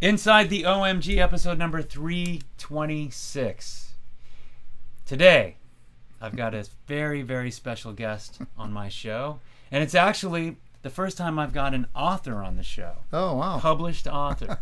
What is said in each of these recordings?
Inside the OMG, episode number 326. Today, I've got a very, very special guest on my show. And it's actually the first time I've got an author on the show. Oh, wow. Published author.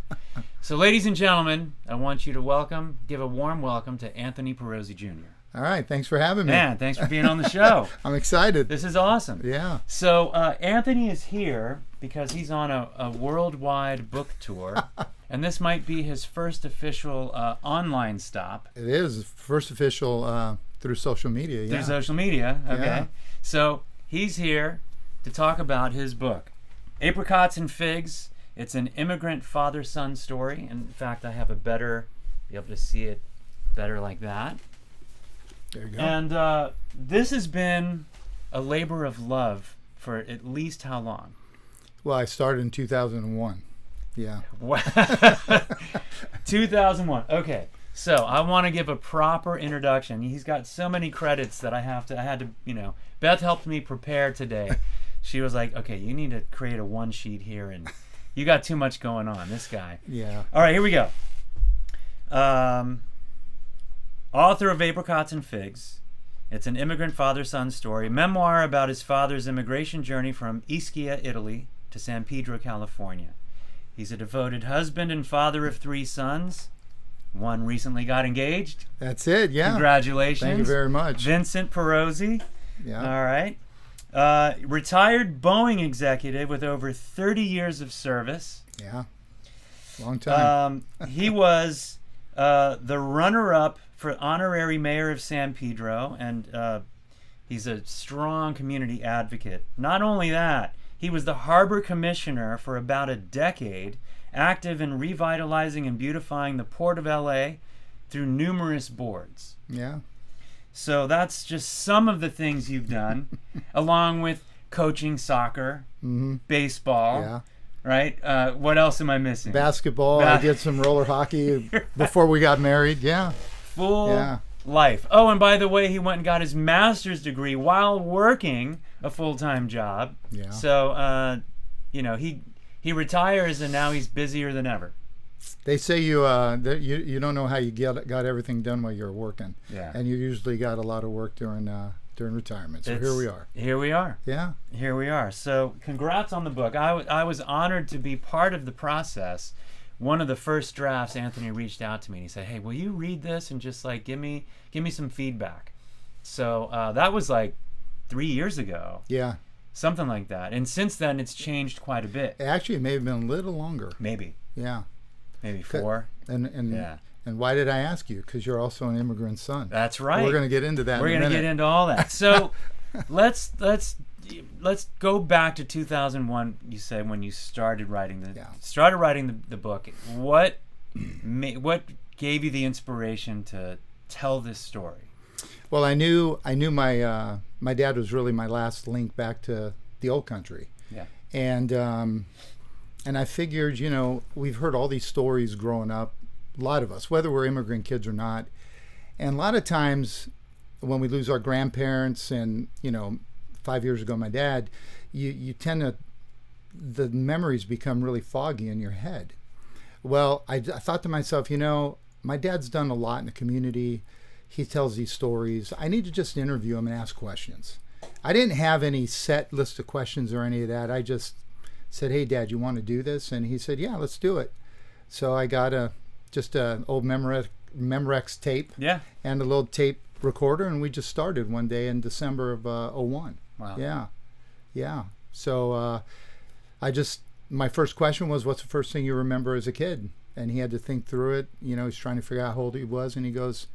So, ladies and gentlemen, I want you to give a warm welcome to Anthony Pirozzi Jr. All right. Thanks for having me. Man, thanks for being on the show. I'm excited. This is awesome. Yeah. So, Anthony is here because he's on a worldwide book tour. And this might be his first official online stop. It is. First official through social media. Yeah. Through social media. Okay. Yeah. So, he's here to talk about his book, Apricots and Figs. It's an immigrant father-son story. In fact, I have be able to see it better like that. There you go. And this has been a labor of love for at least how long? Well, I started in 2001. Yeah. 2001. Okay. So I want to give a proper introduction. He's got so many credits that I had to, Beth helped me prepare today. She was like, okay, you need to create a one sheet here, and you got too much going on, this guy. Yeah. All right, here we go. Author of Apricots and Figs. It's an immigrant father-son story, memoir about his father's immigration journey from Ischia, Italy, to San Pedro, California. He's a devoted husband and father of 3 sons. One recently got engaged. That's it, yeah. Congratulations. Thank you very much. Vincent Pirozzi. Yeah. All right. Retired Boeing executive with over 30 years of service. Yeah. Long time. He was the runner-up for honorary mayor of San Pedro, and he's a strong community advocate. Not only that, he was the harbor commissioner for about a decade, active in revitalizing and beautifying the Port of LA through numerous boards. Yeah. So that's just some of the things you've done, along with coaching soccer, baseball, Yeah. right? What else am I missing? Basketball. I did some roller hockey before we got married. Yeah. Full life. Oh, and by the way, he went and got his master's degree while working a full-time job. Yeah. So, he retires and now he's busier than ever. They say you don't know how you got everything done while you're working. Yeah. And you usually got a lot of work during retirement. So here we are. Here we are. Yeah. Here we are. So congrats on the book. I was honored to be part of the process. One of the first drafts, Anthony reached out to me and he said, "Hey, will you read this and just like give me some feedback?" So that was like 3 years ago. Yeah. Something like that. And since then, it's changed quite a bit. Actually, it may have been a little longer. Maybe. Yeah. Maybe 4. And why did I ask you? Because you're also an immigrant son. That's right. We're going to get into that. We're going to get into all that. So let's go back to 2001. You said when you started writing the book. What gave you the inspiration to tell this story? Well, I knew my dad was really my last link back to the old country. Yeah. And I figured, we've heard all these stories growing up, a lot of us, whether we're immigrant kids or not. And a lot of times when we lose our grandparents and, 5 years ago, my dad, you tend to, the memories become really foggy in your head. Well, I thought to myself, my dad's done a lot in the community. He tells these stories. I need to just interview him and ask questions. I didn't have any set list of questions or any of that. I just said, "Hey, Dad, you want to do this?" And he said, "Yeah, let's do it." So I got just an old Memorex tape and a little tape recorder, and we just started one day in December of '01. Wow. Yeah. So my first question was, "What's the first thing you remember as a kid?" And he had to think through it. He's trying to figure out how old he was, and he goes,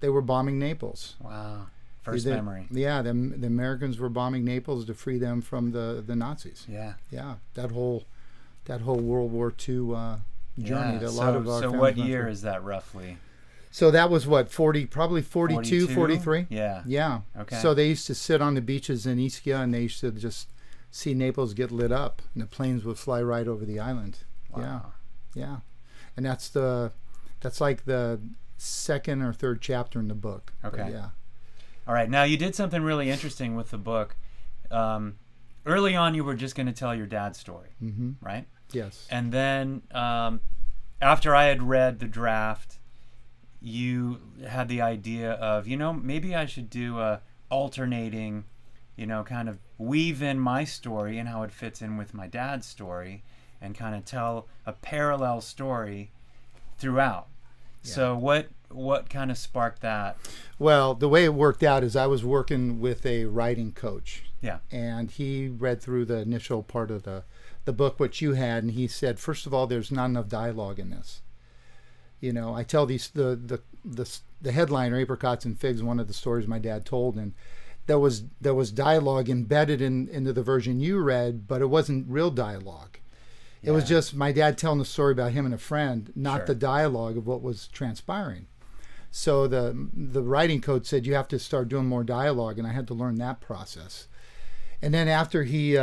"They were bombing Naples." Wow. First memory. Yeah, the Americans were bombing Naples to free them from the Nazis. Yeah. Yeah, that whole World War II journey that a lot of our So families what went year through. is that roughly? So that was what, probably 42, 43? Yeah. Yeah. Okay. So they used to sit on the beaches in Ischia and they used to just see Naples get lit up and the planes would fly right over the island. Wow. Yeah. And that's like the second or third chapter in the book. Okay. But yeah. All right. Now, you did something really interesting with the book. Early on, you were just going to tell your dad's story, right? Yes. And then after I had read the draft, you had the idea of, maybe I should do a alternating, kind of weave in my story and how it fits in with my dad's story and kind of tell a parallel story throughout. Yeah. So what kind of sparked that? Well, the way it worked out is I was working with a writing coach. Yeah. And he read through the initial part of the book, which you had, and he said, first of all, there's not enough dialogue in this. I tell the headliner, Apricots and Figs, one of the stories my dad told, and there was dialogue embedded into the version you read, but it wasn't real dialogue. Yeah. It was just my dad telling the story about him and a friend, not Sure. the dialogue of what was transpiring. So the writing coach said you have to start doing more dialogue, and I had to learn that process. And then after he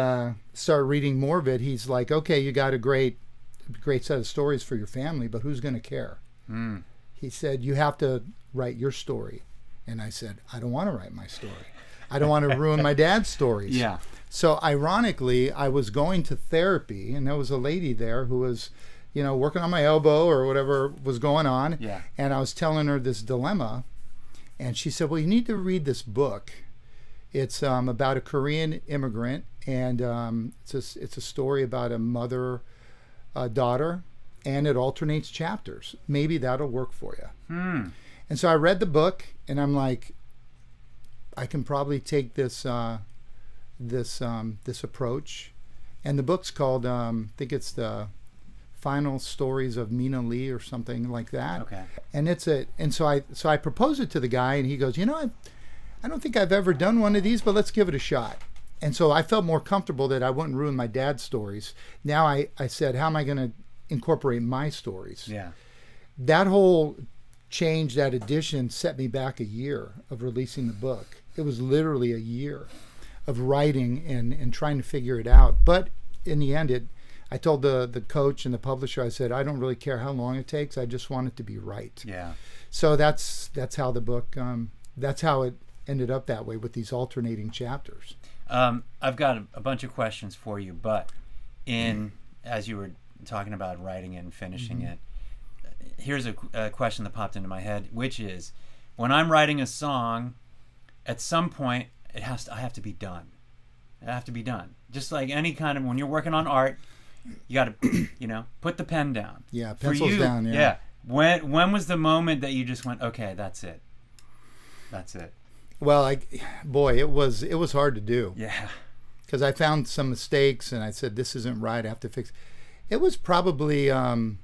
started reading more of it, he's like, okay, you got a great set of stories for your family, but who's going to care? Mm. He said, you have to write your story. And I said, I don't want to write my story. I don't want to ruin my dad's stories. Yeah. So ironically, I was going to therapy, and there was a lady there who was, working on my elbow or whatever was going on. Yeah. And I was telling her this dilemma, and she said, well, you need to read this book. It's about a Korean immigrant, and it's a story about a mother, daughter, and it alternates chapters. Maybe that'll work for you. Hmm. And so I read the book, and I'm like, I can probably take this approach. And the book's called, I think it's the Final Stories of Mina Lee or something like that. Okay. And so I proposed it to the guy, and he goes, I don't think I've ever done one of these, but let's give it a shot. And so I felt more comfortable that I wouldn't ruin my dad's stories. Now I said, how am I going to incorporate my stories? Yeah. That whole change, that addition, set me back a year of releasing the book. It was literally a year of writing and trying to figure it out. But in the end, I told the coach and the publisher, I said, I don't really care how long it takes. I just want it to be right. Yeah. So that's how the book, that's how it ended up that way with these alternating chapters. I've got a bunch of questions for you, but as you were talking about writing it and finishing it, here's a question that popped into my head, which is, when I'm writing a song, at some point I have to be done. I have to be done. Just like any kind of, when you're working on art, you got to, put the pen down. Yeah, pencils down. Yeah. Yeah. When was the moment that you just went, okay, that's it. That's it. Well, it was hard to do. Yeah. Because I found some mistakes, and I said, this isn't right. I have to fix. It was probably in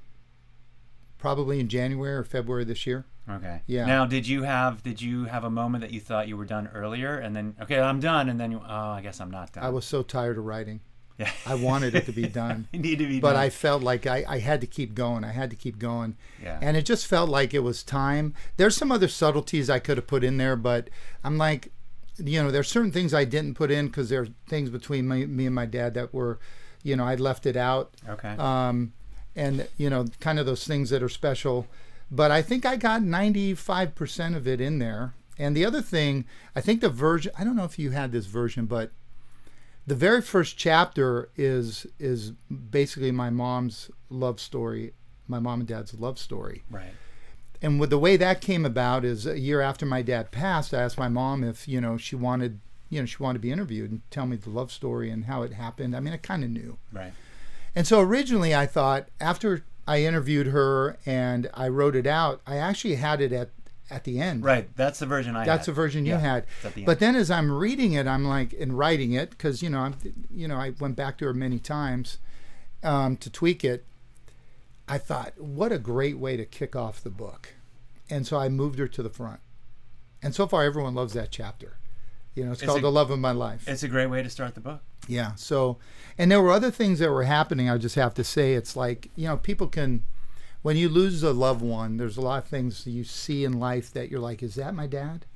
January or February this year. Okay. Yeah. Now, did you have a moment that you thought you were done earlier, and then, okay, I'm done, and then I guess I'm not done. I was so tired of writing. Yeah. I wanted it to be done. You need to be but done. I felt like I had to keep going. I had to keep going. Yeah. And it just felt like it was time. There's some other subtleties I could have put in there, but I'm like, there's certain things I didn't put in because there are things between me and my dad that were, I left it out. Okay. And, kind of those things that are special. But I think I got 95% of it in there. And the other thing, I think the version, I don't know if you had this version, but the very first chapter is basically my mom's love story, my mom and dad's love story. Right. And with the way that came about is a year after my dad passed, I asked my mom if, she wanted to be interviewed and tell me the love story and how it happened. I mean, I kind of knew. Right. And so originally I thought, after I interviewed her and I wrote it out, I actually had it at the end. Right. That's the version I had. That's the version you had. But then as I'm reading it, I'm like, and writing it, because, I went back to her many times to tweak it. I thought, what a great way to kick off the book. And so I moved her to the front. And so far, everyone loves that chapter. It's called The Love of My Life. It's a great way to start the book. Yeah. So, and there were other things that were happening. I just have to say, it's like, people can, when you lose a loved one, there's a lot of things you see in life that you're like, is that my dad?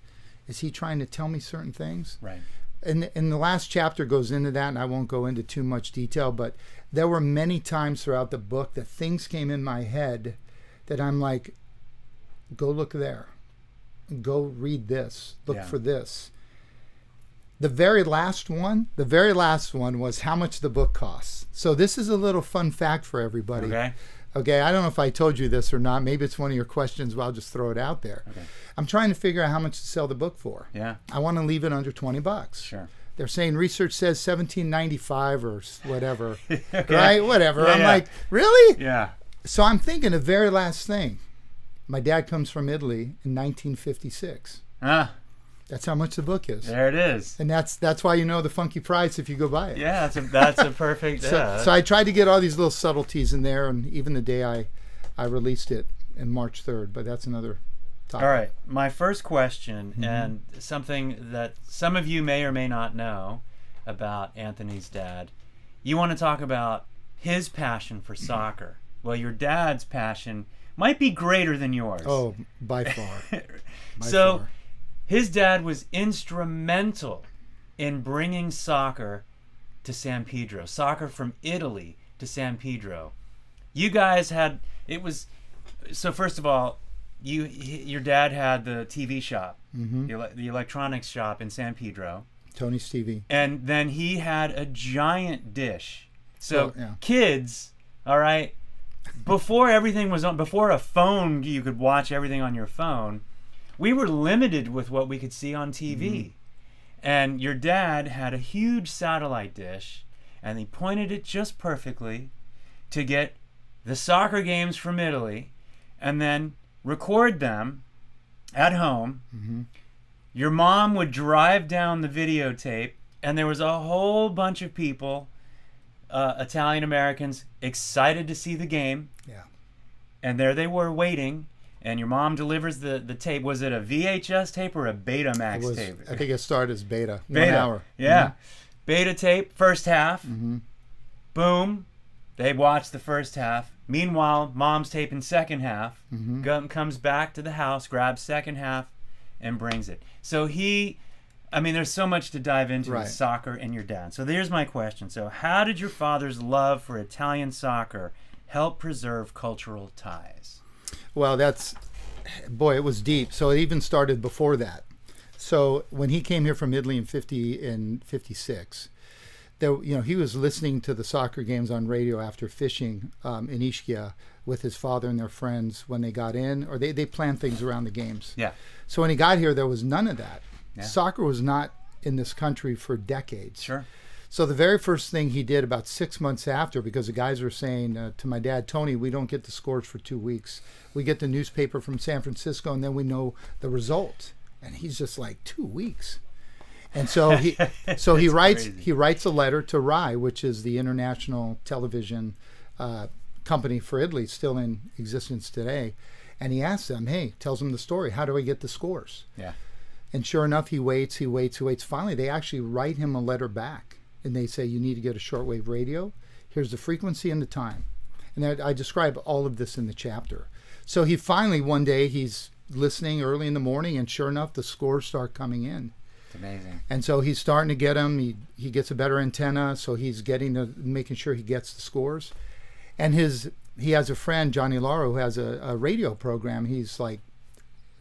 Is he trying to tell me certain things? Right. And the last chapter goes into that, and I won't go into too much detail, but there were many times throughout the book that things came in my head that I'm like, go look there. Go read this. Look for this. The very last one was how much the book costs. So this is a little fun fact for everybody. Okay. Okay, I don't know if I told you this or not. Maybe it's one of your questions, but I'll just throw it out there. Okay. I'm trying to figure out how much to sell the book for. Yeah. I want to leave it under $20. Sure. They're saying research says $17.95 or whatever, Okay. right? Whatever. Yeah, I'm yeah. like, really? Yeah. So I'm thinking the very last thing. My dad comes from Italy in 1956. Ah, That's how much the book is. there it is. And that's why you know the funky price if you go buy it. Yeah, that's a perfect. So I tried to get all these little subtleties in there, and even the day I released it in March 3rd, but that's another topic. All right, my first question, and something that some of you may or may not know about Anthony's dad. You want to talk about his passion for soccer. Well, your dad's passion might be greater than yours. Oh, by far. So his dad was instrumental in bringing soccer to San Pedro, soccer from Italy to San Pedro. You guys had, it was, so first of all, your dad had the TV shop, the electronics shop in San Pedro. Tony's TV. And then he had a giant dish. So yeah. Kids, all right, before everything was on, before a phone, you could watch everything on your phone, we were limited with what we could see on TV. And your dad had a huge satellite dish, and he pointed it just perfectly to get the soccer games from Italy and then record them at home. Your mom would drive down the videotape, and there was a whole bunch of people, Italian Americans, excited to see the game. Yeah. And there they were waiting, and your mom delivers the tape. Was it a VHS tape or a Betamax tape? I think it started as beta. Beta. 1 hour. Yeah. Beta tape, first half. Boom. They watch the first half. Meanwhile, mom's taping second half. Comes back to the house, grabs second half, and brings it. So there's so much to dive into with soccer and your dad. So there's my question. So how did your father's love for Italian soccer help preserve cultural ties? Well, it was deep. So it even started before that. So when he came here from Italy in 56, he was listening to the soccer games on radio after fishing in Ischia with his father and their friends when they got in, or they planned things around the games. Yeah. So when he got here, there was none of that. Yeah. Soccer was not in this country for decades. Sure. So the very first thing he did about 6 months after, because the guys were saying to my dad, Tony, we don't get the scores for 2 weeks. We get the newspaper from San Francisco, and then we know the result. And he's just like, 2 weeks. And so he writes a letter to RAI, which is the international television company for Italy, still in existence today. And he asks them, tells them the story. How do I get the scores? Yeah. And sure enough, he waits. Finally, they actually write him a letter back. And they say, you need to get a shortwave radio. Here's the frequency and the time. And I describe all of this in the chapter. So he finally, one day, he's listening early in the morning, and sure enough, the scores start coming in. It's amazing. And so he's starting to get them. He gets a better antenna, so he's making sure he gets the scores. And he has a friend, Johnny Lauro, who has a radio program. He's like,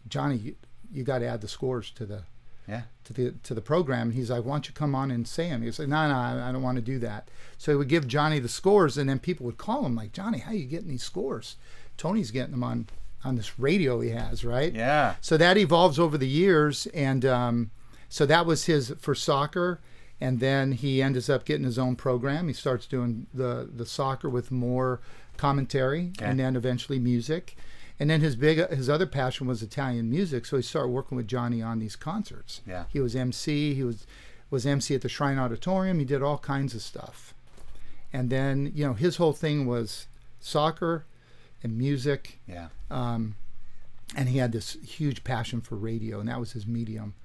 Johnny, you got to add the scores to the program. He's like, why don't you come on and say them? He's like, no, I don't want to do that. So he would give Johnny the scores, and then people would call him like, Johnny, how are you getting these scores? Tony's getting them on this radio he has, right? Yeah. So that evolves over the years, and so that was his for soccer, and then he ends up getting his own program. He starts doing the soccer with more commentary, and then eventually music. And then his other passion was Italian music, so he started working with Johnny on these concerts. Yeah. He was MC. He was MC at the Shrine Auditorium. He did all kinds of stuff. And then, his whole thing was soccer and music. Yeah. And he had this huge passion for radio, and that was his medium.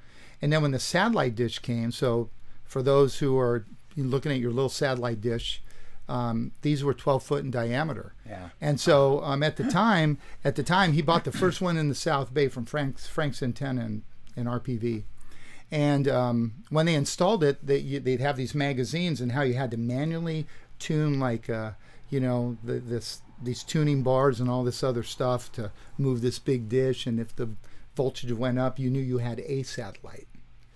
And then when the satellite dish came, so for those who are looking at your little satellite dish, these were 12 foot in diameter. Yeah. And so at the time, he bought the first one in the South Bay from Frank's Antenna and RPV. And when they installed it, they'd have these magazines and how you had to manually tune these tuning bars and all this other stuff to move this big dish. And if the voltage went up, you knew you had a satellite.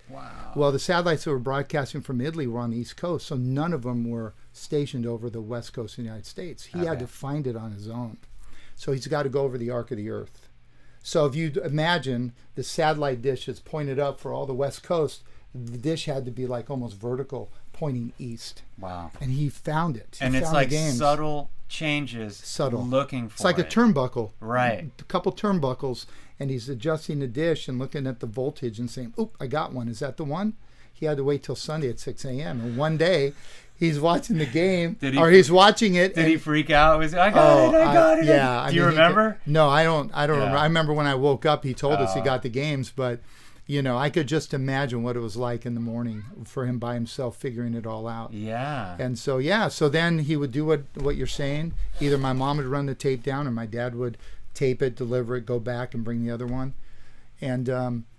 Wow. Well, the satellites that were broadcasting from Italy were on the East Coast, so none of them were stationed over the West Coast of the United States. He had to find it on his own. So he's got to go over the arc of the Earth. So if you imagine the satellite dish is pointed up for all the West Coast, the dish had to be like almost vertical, pointing east. Wow. And he found it. And it's like subtle changes, looking for it's like a turnbuckle. Right. A couple turnbuckles, and he's adjusting the dish and looking at the voltage and saying, oop, I got one. Is that the one? He had to wait till Sunday at 6 a.m. And one day, he's watching the game, he's watching it. Did he freak out? I got it. Yeah. Do you remember? No, I don't remember. I remember when I woke up, he told us he got the games, but I could just imagine what it was like in the morning for him by himself figuring it all out. Yeah. And so, so then he would do what you're saying. Either my mom would run the tape down or my dad would tape it, deliver it, go back and bring the other one. And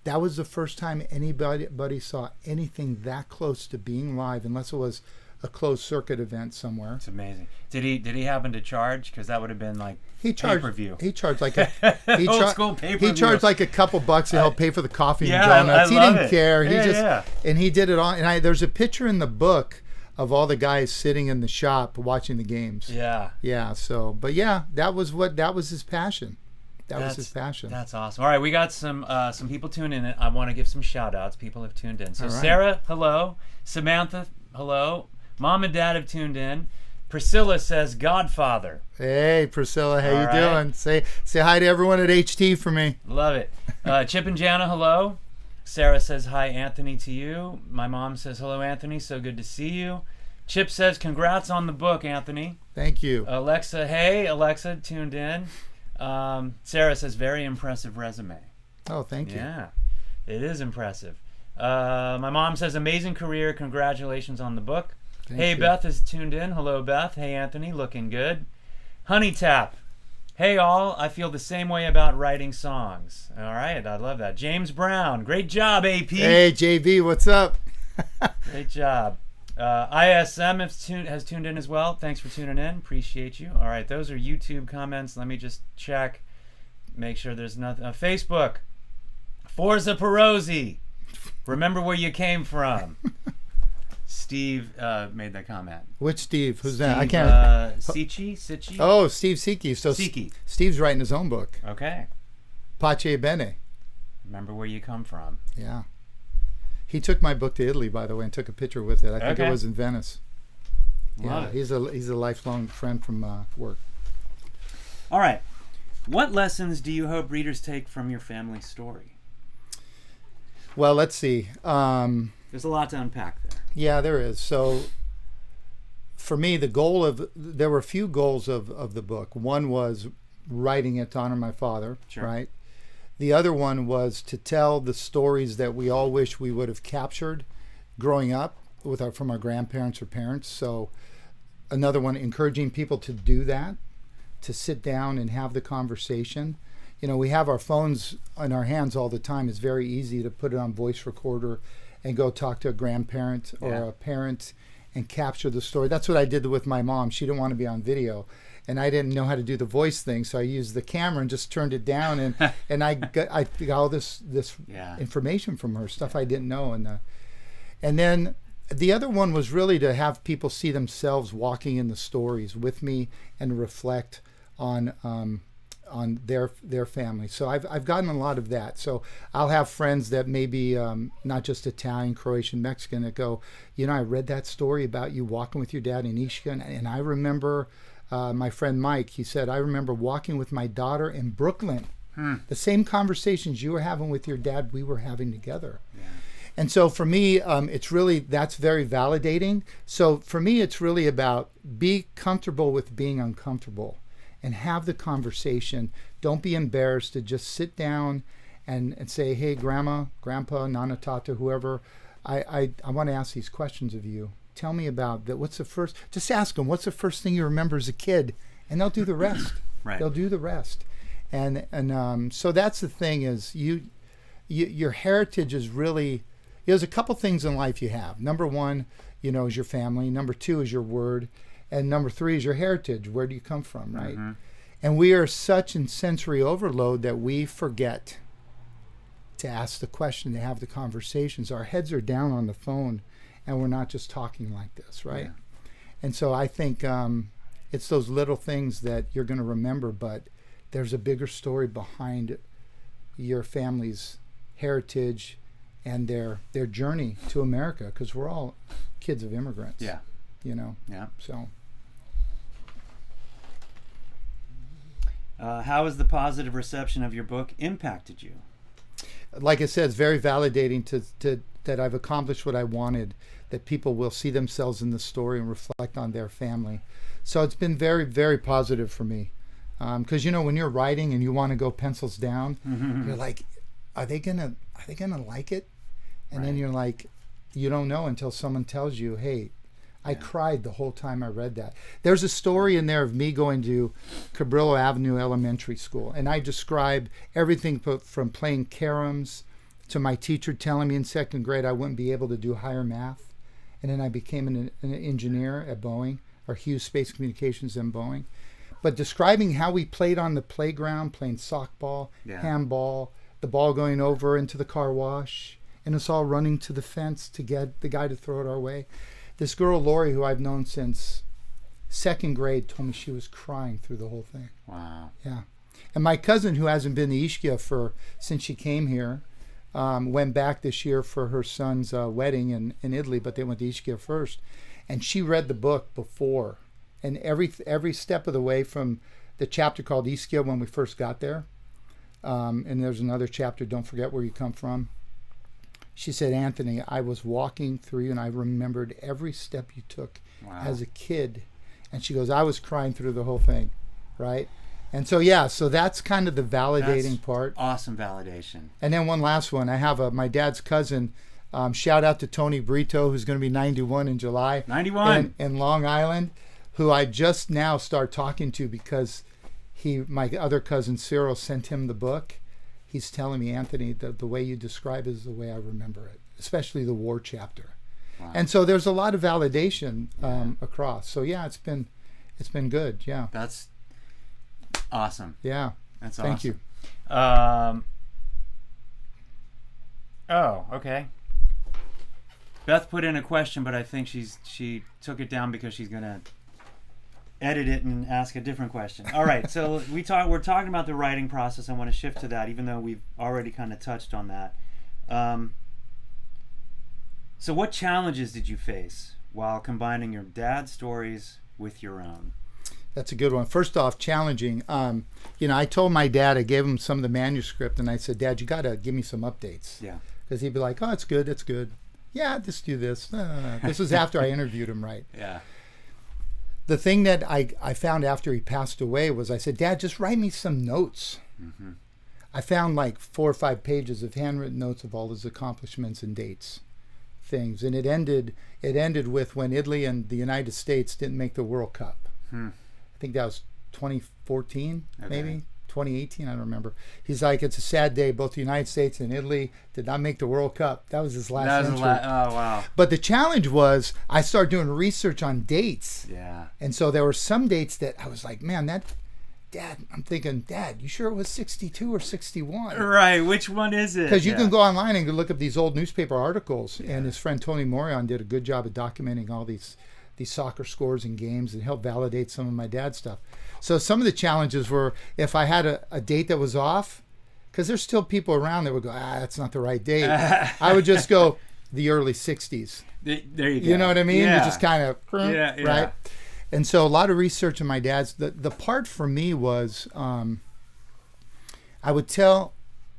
that was the first time anybody saw anything that close to being live, unless it was a closed circuit event somewhere. It's amazing. Did he happen to charge? Because that would have been like pay-per-view. He charged like old school pay-per-view. He charged like a couple bucks to help pay for the coffee and donuts. I He didn't care. Yeah, And he did it all. And there's a picture in the book of all the guys sitting in the shop watching the games. Yeah. Yeah. So, but that was his passion. That was his passion. That's awesome. All right, we got some people tuned in. I want to give some shout outs. People have tuned in. So right. Sarah, hello. Samantha, hello. Mom and Dad have tuned in. Priscilla says Godfather. Hey, Priscilla, how you doing? Say hi to everyone at HT for me. Love it. Chip and Jana, hello. Sarah says hi, Anthony, to you. My mom says hello, Anthony. So good to see you. Chip says congrats on the book, Anthony. Thank you. Alexa, hey, Alexa, tuned in. Sarah says very impressive resume. Oh, thank you. Yeah, it is impressive. My mom says amazing career. Congratulations on the book. Hey, Beth is tuned in. Hello, Beth. Hey, Anthony, looking good. Honey Tap. Hey, all. I feel the same way about writing songs. All right, I love that. James Brown. Great job, AP. Hey, JV, what's up? Great job. ISM has tuned in as well. Thanks for tuning in. Appreciate you. All right, those are YouTube comments. Let me just check. Make sure there's nothing. Facebook. Forza Pirozzi. Remember where you came from. Steve made that comment. Which Steve? Who's Steve, that? I can't. Sicci? Oh, Steve Sicci. So Sicci. Steve's writing his own book. Okay. Pace Bene. Remember where you come from. Yeah. He took my book to Italy, by the way, and took a picture with it. I think it was in Venice. Love it. He's a lifelong friend from work. All right. What lessons do you hope readers take from your family story? Well, let's see. There's a lot to unpack there. Yeah, there is. So for me, there were a few goals of the book. One was writing it to honor my father, right? The other one was to tell the stories that we all wish we would have captured growing up from our grandparents or parents. So another one, encouraging people to do that, to sit down and have the conversation. We have our phones in our hands all the time. It's very easy to put it on voice recorder and go talk to a grandparent or a parent and capture the story. That's what I did with my mom. She didn't want to be on video, and I didn't know how to do the voice thing, so I used the camera and just turned it down, and I got all this information from her, stuff I didn't know, and then the other one was really to have people see themselves walking in the stories with me and reflect on their family. So I've gotten a lot of that. So I'll have friends that may be not just Italian, Croatian, Mexican that go, I read that story about you walking with your dad in Ishka, and I remember my friend Mike, he said, I remember walking with my daughter in Brooklyn. The same conversations you were having with your dad, we were having together. Yeah. And so for me, that's very validating. So for me, it's really about be comfortable with being uncomfortable and have the conversation. Don't be embarrassed to just sit down and say, hey, grandma, grandpa, nana, tata, whoever, I want to ask these questions of you. Tell me about that. Just ask them, what's the first thing you remember as a kid? And they'll do the rest. Right. They'll do the rest. And so that's the thing is your heritage is really, there's a couple things in life you have. Number one, is your family. Number two is your word. And number three is your heritage. Where do you come from, right? Mm-hmm. And we are such in sensory overload that we forget to ask the question, to have the conversations. Our heads are down on the phone, and we're not just talking like this, right? Yeah. And so I think it's those little things that you're going to remember, but there's a bigger story behind your family's heritage and their journey to America, because we're all kids of immigrants. Yeah. You know? Yeah. So. How has the positive reception of your book impacted you? Like I said, it's very validating to that I've accomplished what I wanted, that people will see themselves in the story and reflect on their family. So it's been very, very positive for me. Because when you're writing and you want to go pencils down, you're like, are they gonna like it? And then you're like, you don't know until someone tells you, hey, I cried the whole time I read that. There's a story in there of me going to Cabrillo Avenue Elementary School, and I describe everything from playing caroms to my teacher telling me in second grade I wouldn't be able to do higher math. And then I became an engineer at Boeing, or Hughes Space Communications and Boeing. But describing how we played on the playground, playing softball, handball, the ball going over into the car wash, and us all running to the fence to get the guy to throw it our way. This girl, Lori, who I've known since second grade, told me she was crying through the whole thing. Wow. Yeah. And my cousin, who hasn't been to Ischia since she came here, went back this year for her son's wedding in Italy, but they went to Ischia first. And she read the book before. And every step of the way, from the chapter called Ischia when we first got there, and there's another chapter, Don't Forget Where You Come From. She said, Anthony, I was walking through you and I remembered every step you took as a kid. And she goes, I was crying through the whole thing, right? And so, so that's kind of the validating part. Awesome validation. And then one last one. I have my dad's cousin. Shout out to Tony Brito, who's going to be 91 in July. 91. In Long Island, who I just now start talking to because my other cousin Cyril sent him the book. He's telling me, Anthony, the way you describe it is the way I remember it, especially the war chapter. Wow. And so there's a lot of validation across. So it's been good. Yeah. That's awesome. Yeah. That's awesome. Thank you. Oh, okay. Beth put in a question, but I think she took it down because she's gonna edit it and ask a different question. All right, so we're talking about the writing process. I want to shift to that, even though we've already kind of touched on that. So what challenges did you face while combining your dad's stories with your own? That's a good one. First off, challenging. I told my dad, I gave him some of the manuscript, and I said, Dad, you got to give me some updates. Yeah. Because he'd be like, oh, it's good, it's good. Yeah, just do this. This was after I interviewed him, right? Yeah. The thing that I found after he passed away was I said, Dad, just write me some notes. Mm-hmm. I found like 4 or 5 pages of handwritten notes of all his accomplishments and dates, things. And it ended with when Italy and the United States didn't make the World Cup. I think that was 2014, maybe 2018. I don't remember. He's like, it's a sad day. Both the United States and Italy did not make the World Cup. That was his last entry. Oh, wow. But the challenge was I started doing research on dates. Yeah. And so there were some dates that I was like, man, I'm thinking, Dad, you sure it was 62 or 61? Right. Which one is it? Because you can go online and look up these old newspaper articles. Yeah. And his friend Tony Morion did a good job of documenting all these soccer scores and games and helped validate some of my dad's stuff. So some of the challenges were if I had a date that was off, because there's still people around that would go, that's not the right date. I would just go the early 60s. There you go. You know what I mean? Yeah. You just kind of, right? And so a lot of research on my dad's. The part for me was I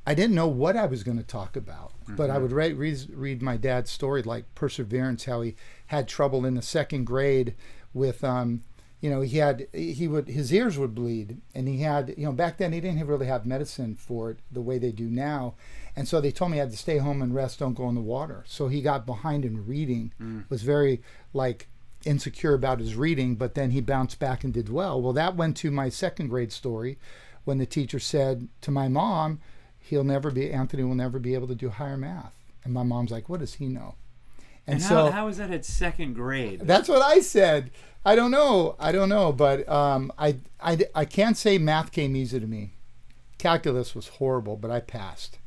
didn't know what I was going to talk about, but I would read my dad's story, like perseverance, how he had trouble in the second grade with his ears would bleed, and he had, back then he didn't really have medicine for it the way they do now. And so they told me I had to stay home and rest, don't go in the water. So he got behind in reading, was very insecure about his reading, but then he bounced back and did well. Well, that went to my second grade story when the teacher said to my mom, Anthony will never be able to do higher math. And my mom's like, what does he know? And so how is that at second grade? That's what I said. I don't know, but I can't say math came easy to me. Calculus was horrible, but I passed.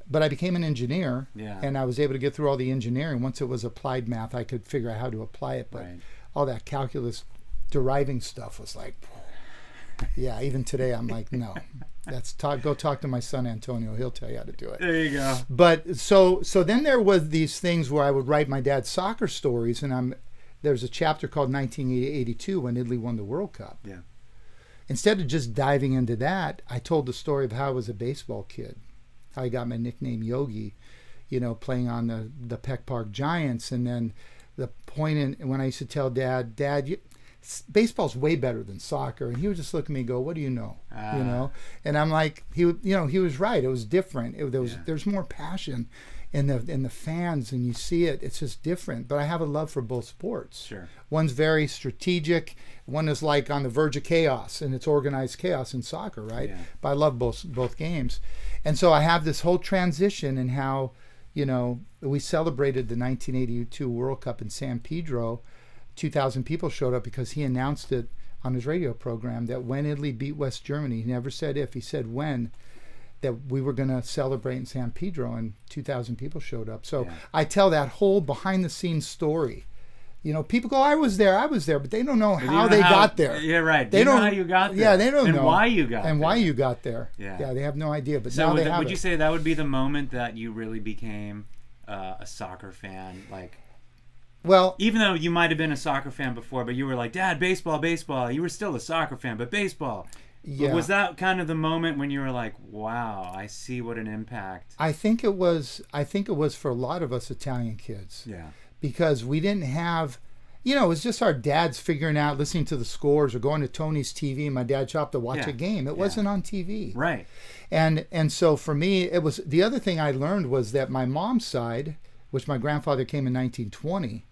But I became an engineer, Yeah. and I was able to get through all the engineering. Once it was applied math, I could figure out how to apply it. But Right. all that calculus deriving stuff was like, yeah, even today I'm like, no. Go talk to my son Antonio. He'll tell you how to do it. There you go. But so then there was these things where I would write my dad's soccer stories, and there's a chapter called 1982 when Italy won the World Cup. Yeah. Instead of just diving into that, I told the story of how I was a baseball kid, how I got my nickname Yogi, playing on the Peck Park Giants, and then the point when I used to tell Dad, baseball's way better than soccer, and he would just look at me and go, "What do you know?" And I'm like, he was right. It was different. There's more passion in the fans, and you see it. It's just different. But I have a love for both sports. Sure. One's very strategic. One is like on the verge of chaos, and it's organized chaos in soccer, right? Yeah. But I love both games, and so I have this whole transition in how, we celebrated the 1982 World Cup in San Pedro. 2,000 people showed up because he announced it on his radio program that when Italy beat West Germany, he never said if, he said when, that we were going to celebrate in San Pedro, and 2,000 people showed up. So Yeah. I tell that whole behind-the-scenes story. People go, I was there, but they don't know how they got there. Yeah, right. They don't don't know how you got there. Yeah, they don't know. And why you got there. And why you got there. Yeah. They have no idea. But So now they have would it. you say that would be the moment that you really became a soccer fan? Like, Well, even though you might have been a soccer fan before, but you were like, Dad, baseball, baseball. You were still a soccer fan, but baseball. yeah. Was that kind of the moment when you were like, wow, I see what an impact. I think it was for a lot of us Italian kids. Yeah. Because we didn't have, it was just our dads figuring out, listening to the scores or going to Tony's TV, and my dad shop to watch Yeah. a game. It Yeah. wasn't on TV. Right. And so for me, it was, the other thing I learned was that my mom's side, which my grandfather came in 1920,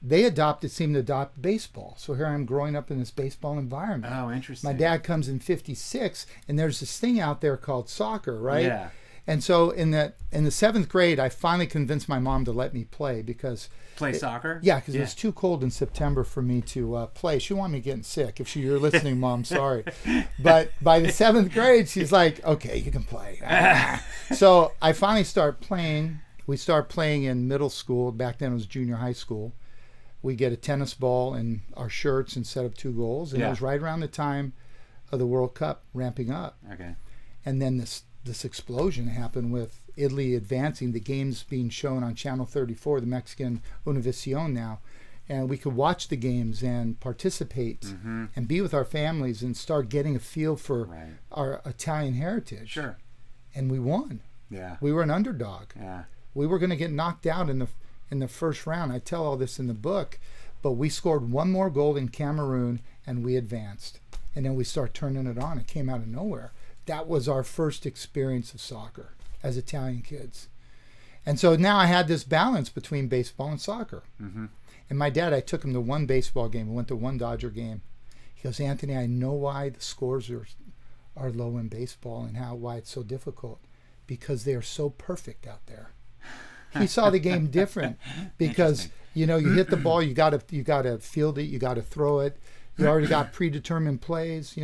they seemed to adopt baseball. So here I am growing up in this baseball environment. Oh, interesting. My dad comes in 56, and there's this thing out there called soccer, right? Yeah. And so in the 7th grade, I finally convinced my mom to let me play because Play soccer? yeah, because it was too cold in September for me to play. She wanted me getting sick. If you're listening, Mom, sorry. But by the 7th grade, she's like, okay, you can play. So I finally start playing. We start playing in middle school. Back then it was junior high school. We get a tennis ball and our shirts and set up 2 goals. And it was right around the time of the World Cup ramping up. Okay. And then this explosion happened with Italy advancing, the games being shown on Channel 34, the Mexican Univision now. And we could watch the games and participate and be with our families and start getting a feel for our Italian heritage. Sure. And we won. Yeah. We were an underdog. Yeah. We were going to get knocked out in the first round. I tell all this in the book. But we scored 1 more goal in Cameroon and we advanced. And then we start turning it on. It came out of nowhere. That was our first experience of soccer as Italian kids. And so now I had this balance between baseball and soccer. Mm-hmm. And my dad, I took him to 1 baseball game. I went to 1 Dodger game. He goes, Anthony, I know why the scores are low in baseball and why it's so difficult. Because they are so perfect out there. He saw the game different because, you hit the ball, you gotta field it, you gotta throw it. You already got predetermined plays,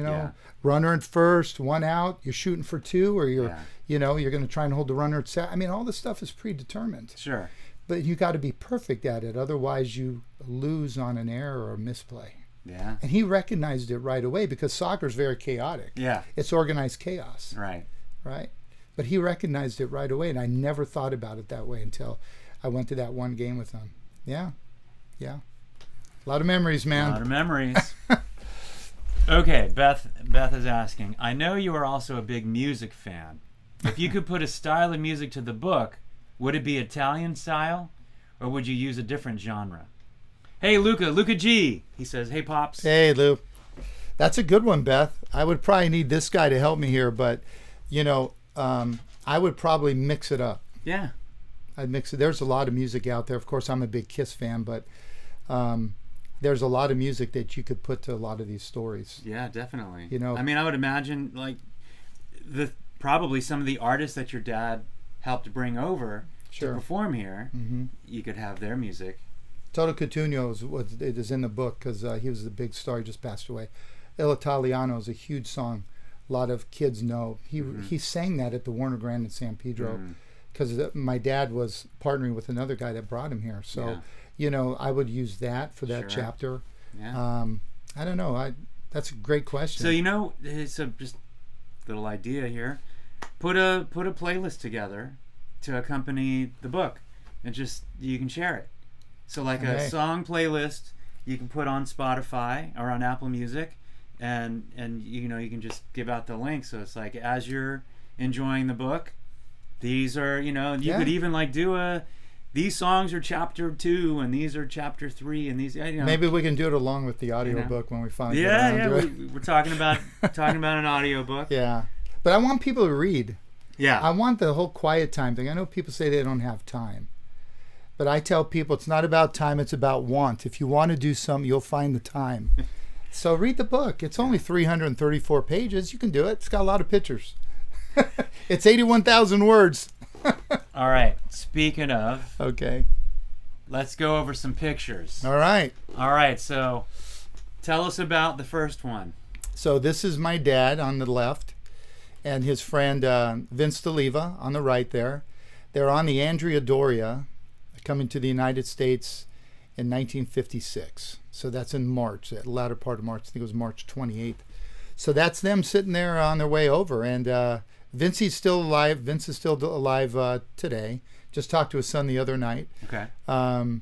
runner at first, 1 out, you're shooting for 2, or you're going to try and hold the runner at second. I mean, all this stuff is predetermined. Sure. But you got to be perfect at it. Otherwise, you lose on an error or a misplay. Yeah. And he recognized it right away because soccer is very chaotic. Yeah. It's organized chaos. Right. Right? But he recognized it right away, and I never thought about it that way until I went to that 1 game with him. Yeah. Yeah. A lot of memories, man. A lot of memories. Okay, Beth is asking, I know you are also a big music fan. If you could put a style of music to the book, would it be Italian style, or would you use a different genre? Hey, Luca G. He says, hey, Pops. Hey, Lou. That's a good one, Beth. I would probably need this guy to help me here, but, I would probably mix it up. Yeah. I'd mix it. There's a lot of music out there. Of course, I'm a big Kiss fan, but there's a lot of music that you could put to a lot of these stories. Yeah, definitely. I mean, I would imagine, like, probably some of the artists that your dad helped bring over to perform here, you could have their music. Toto Cutugno is in the book because he was the big star. He just passed away. Il Italiano is a huge song a lot of kids know. He sang that at the Warner Grand in San Pedro because my dad was partnering with another guy that brought him here. So, I would use that for that chapter. Yeah. I don't know. That's a great question. So, it's just a little idea here. Put a playlist together to accompany the book, and just you can share it. So like a song playlist you can put on Spotify or on Apple Music, and you can just give out the link. So it's like as you're enjoying the book, these are you could even like do these songs are chapter 2 and these are chapter 3 and these maybe we can do it along with the audio book when we finally get around to it. We're talking about an audio book. Yeah. But I want people to read. Yeah. I want the whole quiet time thing. I know people say they don't have time. But I tell people it's not about time, it's about want. If you want to do something, you'll find the time. So read the book. It's only 334 pages. You can do it. It's got a lot of pictures. It's 81,000 words. All right. Speaking of. Okay. Let's go over some pictures. All right. So tell us about the first one. So this is my dad on the left, and his friend Vince DeLiva on the right there. They're on the Andrea Doria, coming to the United States in 1956. So that's in March, the latter part of March. I think it was March 28th. So that's them sitting there on their way over. And Vince is still alive. Vince is still alive today. Just talked to his son the other night. Okay. And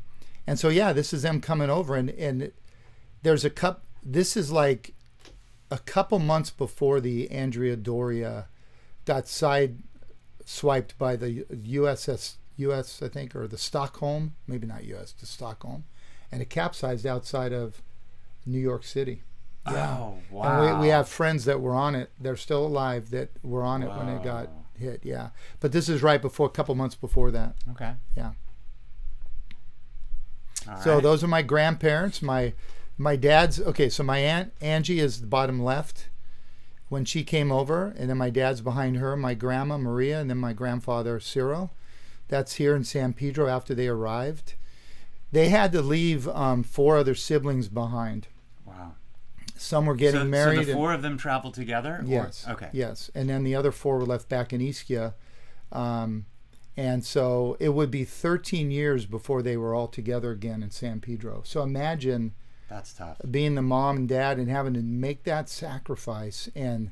so, this is them coming over. And there's this is like a couple months before the Andrea Doria got swiped by the US, I think, or the Stockholm, maybe not US, the Stockholm, and it capsized outside of New York City. Yeah. Oh, wow. And we have friends that were on it. They're still alive that were on it when it got hit. Yeah. But this is right before, a couple months before that. Okay. Yeah. All so right. those are my grandparents. My dad's, so my Aunt Angie is the bottom left when she came over, and then my dad's behind her, my grandma Maria, and then my grandfather Cyril. That's here in San Pedro after they arrived. They had to leave 4 other siblings behind. Wow. Some were getting married. So the 4 of them traveled together? Yes. Okay. Yes. And then the other 4 were left back in Ischia. And so it would be 13 years before they were all together again in San Pedro. So imagine that's tough. Being the mom and dad and having to make that sacrifice and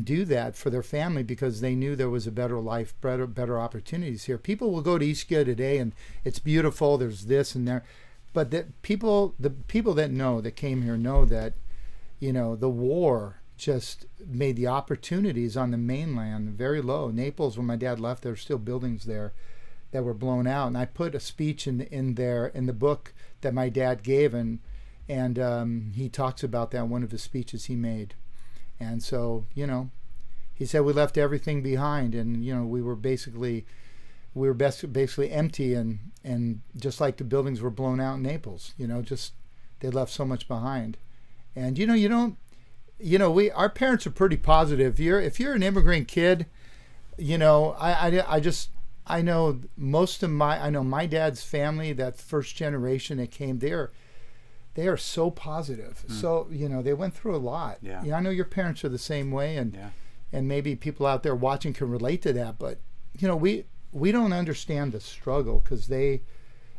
do that for their family because they knew there was a better life, better opportunities here. People will go to Ischia today and it's beautiful. There's this and there, but the people that know that came here know that the war just made the opportunities on the mainland very low. Naples, when my dad left, there were still buildings there that were blown out. And I put a speech in there in the book that my dad gave, and he talks about that in one of his speeches he made. And so, he said we left everything behind, and we were basically empty, and just like the buildings were blown out in Naples, just they left so much behind. And our parents are pretty positive. If you're an immigrant kid, I know my dad's family, that first generation that came there, they are so positive. So, they went through a lot. Yeah. I know your parents are the same way, and maybe people out there watching can relate to that, but we don't understand the struggle because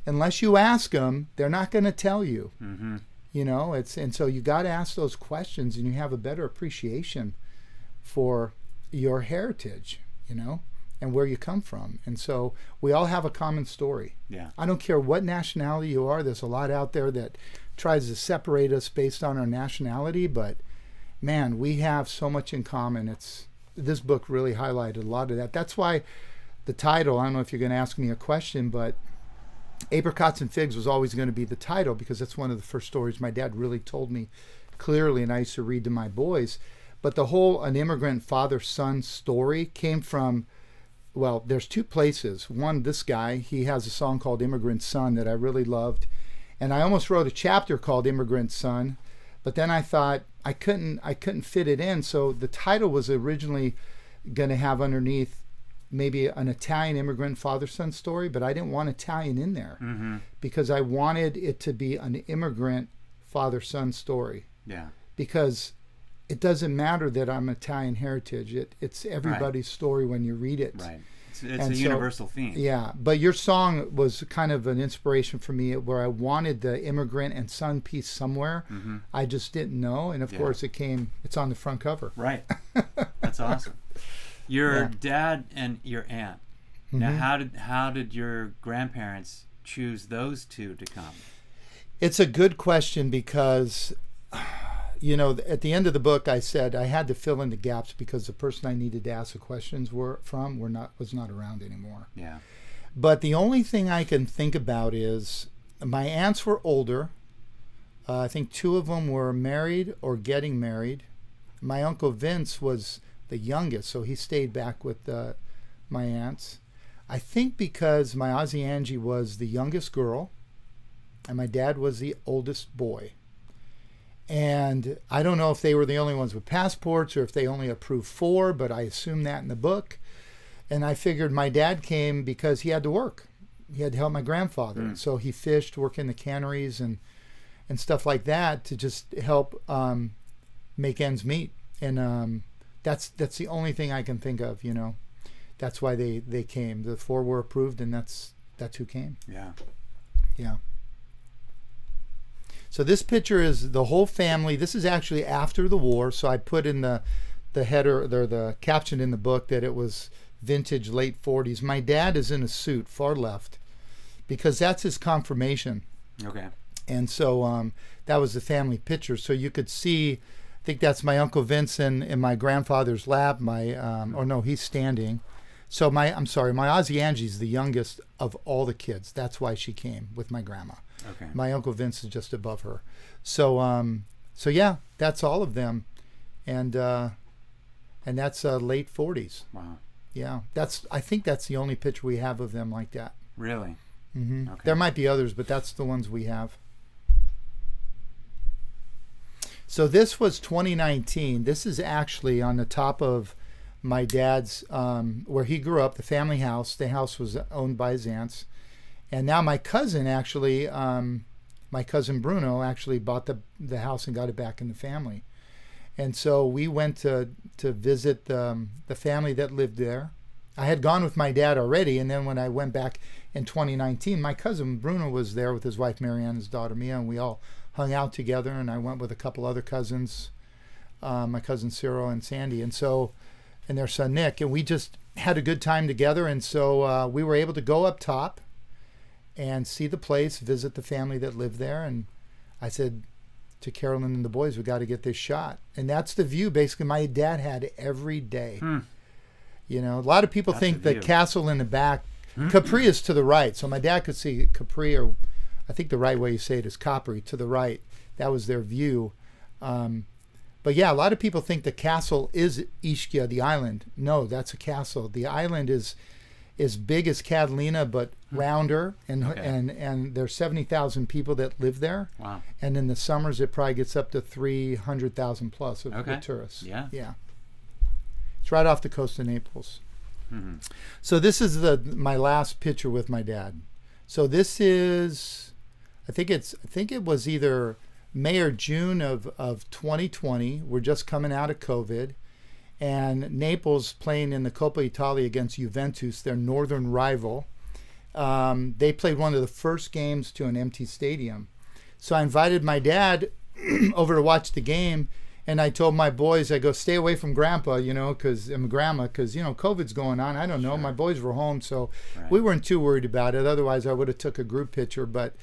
unless you ask them, they're not going to tell you. Mm-hmm. And so you got to ask those questions, and you have a better appreciation for your heritage, and where you come from. And so we all have a common story. Yeah. I don't care what nationality you are. There's a lot out there that tries to separate us based on our nationality, but man, we have so much in common. This book really highlighted a lot of that. That's why the title, I don't know if you're going to ask me a question, but Apricots and Figs was always going to be the title because that's one of the first stories my dad really told me clearly, and I used to read to my boys. But the whole An Immigrant Father-Son story came from, there's 2 places. One, this guy, he has a song called Immigrant Son that I really loved. And I almost wrote a chapter called Immigrant Son, but then I thought I couldn't fit it in. So the title was originally going to have underneath maybe an Italian immigrant father-son story, but I didn't want Italian in there because I wanted it to be an immigrant father-son story. Yeah. Because it doesn't matter that I'm Italian heritage. It's everybody's story when you read it. Right. It's a universal theme. Yeah, but your song was kind of an inspiration for me, where I wanted the immigrant and son piece somewhere. Mm-hmm. I just didn't know, and of course it's on the front cover. Right. That's awesome. Your dad and your aunt. Now, how did your grandparents choose those two to come? It's a good question because, you know, at the end of the book, I said I had to fill in the gaps because the person I needed to ask the questions was not around anymore. Yeah. But the only thing I can think about is my aunts were older. I think two of them were married or getting married. My Uncle Vince was the youngest, so he stayed back with my aunts. I think because my Auntie Angie was the youngest girl and my dad was the oldest boy. And I don't know if they were the only ones with passports or if they only approved 4, but I assumed that in the book. And I figured my dad came because he had to work. He had to help my grandfather. And so he fished, worked in the canneries and stuff like that to just help make ends meet. And that's the only thing I can think of, you know. That's why they came. The 4 were approved, and that's who came. Yeah. Yeah. So this picture is the whole family. This is actually after the war. So I put in the header, or the caption in the book, that it was vintage late 40s. My dad is in a suit, far left, because that's his confirmation. Okay. And so that was the family picture. So you could see, I think that's my Uncle Vincent in my grandfather's lap. He's standing. So my Auntie Angie's the youngest of all the kids. That's why she came with my grandma. Okay. My Uncle Vince is just above her. So yeah, that's all of them, and that's late 40s. Wow. Yeah, I think that's the only picture we have of them like that. Really? Mm-hmm. Okay. There might be others, but that's the ones we have. So this was 2019. This is actually on the top of my dad's, where he grew up, the family house. The house was owned by his aunts. And now my cousin actually, my cousin Bruno actually bought the house and got it back in the family. And so we went to visit the family that lived there. I had gone with my dad already, and then when I went back in 2019, my cousin Bruno was there with his wife Marianne and his daughter Mia, and we all hung out together, and I went with a couple other cousins, my cousin Cyril and Sandy, and their son Nick, and we just had a good time together. And so we were able to go up top and see the place, visit the family that lived there. And I said to Carolyn and the boys, we got to get this shot. And that's the view basically my dad had every day. You know, a lot of people think the castle in the back, Capri is to the right. So my dad could see Capri, or I think the right way you say it is Capri, to the right. That was their view. But yeah, a lot of people think the castle is Ischia, the island. No, that's a castle. The island is as big as Catalina, but rounder, and there's 70,000 people that live there. Wow. And in the summers, it probably gets up to 300,000 plus of tourists. Yeah. Yeah. It's right off the coast of Naples. Mm-hmm. So this is my last picture with my dad. So this is, I think it was either May or June of 2020. We're just coming out of COVID, and Naples playing in the Coppa Italia against Juventus, their northern rival. They played one of the first games to an empty stadium. So I invited my dad over to watch the game, and I told my boys, I go, stay away from Grandpa, you know, and Grandma, because, you know, COVID's going on. I don't know. My boys were home, so we weren't too worried about it. Otherwise, I would have took a group picture. But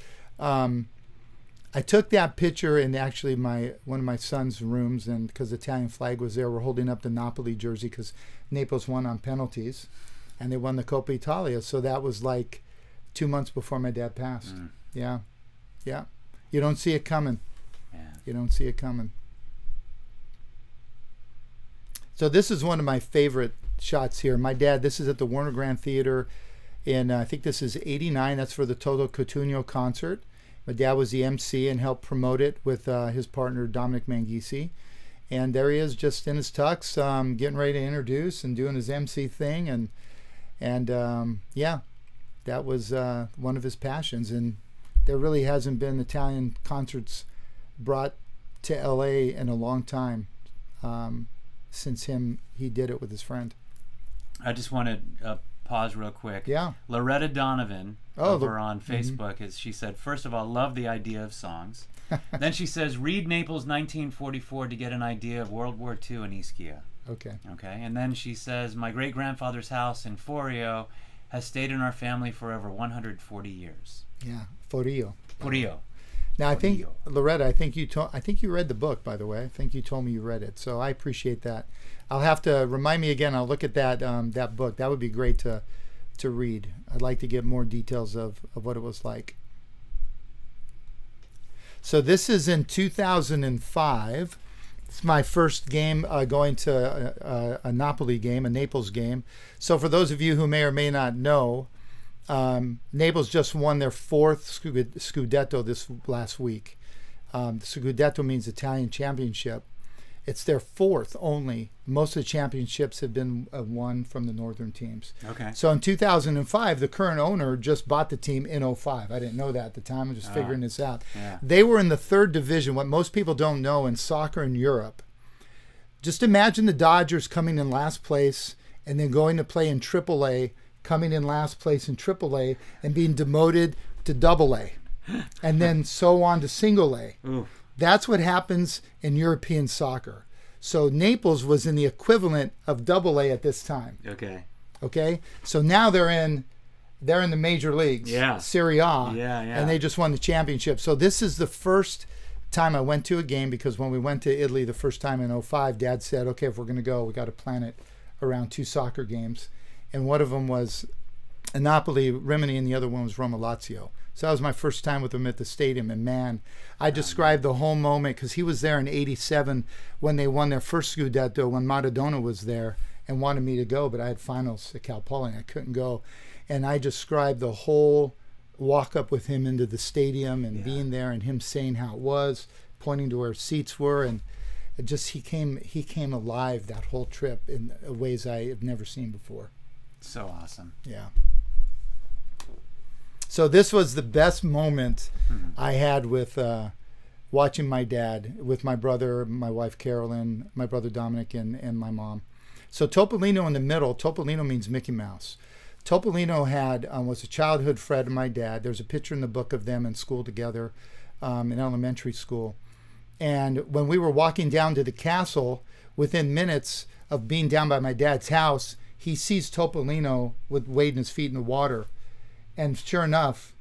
I took that picture in actually one of my son's rooms, and because the Italian flag was there, we're holding up the Napoli jersey because Naples won on penalties, and they won the Coppa Italia. So that was like 2 months before my dad passed. Yeah. You don't see it coming. Yeah. You don't see it coming. So this is one of my favorite shots here. My dad, this is at the Warner Grand Theater in, I think this is 89. That's for the Toto Cutugno concert. My dad was the MC and helped promote it with his partner, Dominic Manghisi. And there he is, just in his tux, getting ready to introduce and doing his MC thing. And yeah, that was one of his passions. And there really hasn't been Italian concerts brought to LA in a long time. since he did it with his friend. I just want to pause real quick. Yeah. Loretta Donovan over on Facebook, she said, first of all, love the idea of songs. Then she says, read Naples 1944 to get an idea of World War II in Ischia. Okay. And then she says, my great-grandfather's house in Forio has stayed in our family for over 140 years. Yeah, Forio. Now, I think, Loretta, I think you read the book, by the way. I think you told me you read it, so I appreciate that. I'll have to remind me again. I'll look at that book. That would be great to read. I'd like to get more details of what it was like. So this is in 2005. It's my first game going to a Napoli game, a Naples game. So for those of you who may or may not know, Naples just won their 4th Scudetto this last week. Scudetto means Italian championship. It's their 4th only. Most of the championships have been won from the northern teams. Okay. So in 2005, the current owner just bought the team in '05. I didn't know that at the time. I'm just figuring this out. Yeah. They were in the 3rd division. What most people don't know in soccer in Europe, just imagine the Dodgers coming in last place and then going to play in AAA, coming in last place in AAA and being demoted to AA, and then so on to single A. Ooh. That's what happens in European soccer. So Naples was in the equivalent of AA at this time. Okay. So now they're in the major leagues. Yeah. Serie A. Yeah. And they just won the championship. So this is the first time I went to a game, because when we went to Italy the first time in '05, Dad said, okay, if we're going to go, we got to plan it around 2 soccer games. And one of them was Napoli, Rimini, and the other one was Roma Lazio. So that was my first time with him at the stadium. And man, I described the whole moment, because he was there in '87 when they won their first Scudetto, when Maradona was there and wanted me to go, but I had finals at Cal Poly and I couldn't go. And I described the whole walk up with him into the stadium and being there, and him saying how it was, pointing to where seats were, and it just he came alive that whole trip in ways I have never seen before. So awesome. Yeah. So this was the best moment I had with watching my dad, with my brother, my wife Carolyn, my brother Dominic, and my mom. So Topolino in the middle. Topolino means Mickey Mouse. Topolino was a childhood friend of my dad. There's a picture in the book of them in school together, in elementary school. And when we were walking down to the castle, within minutes of being down by my dad's house, he sees Topolino wading his feet in the water. And sure enough,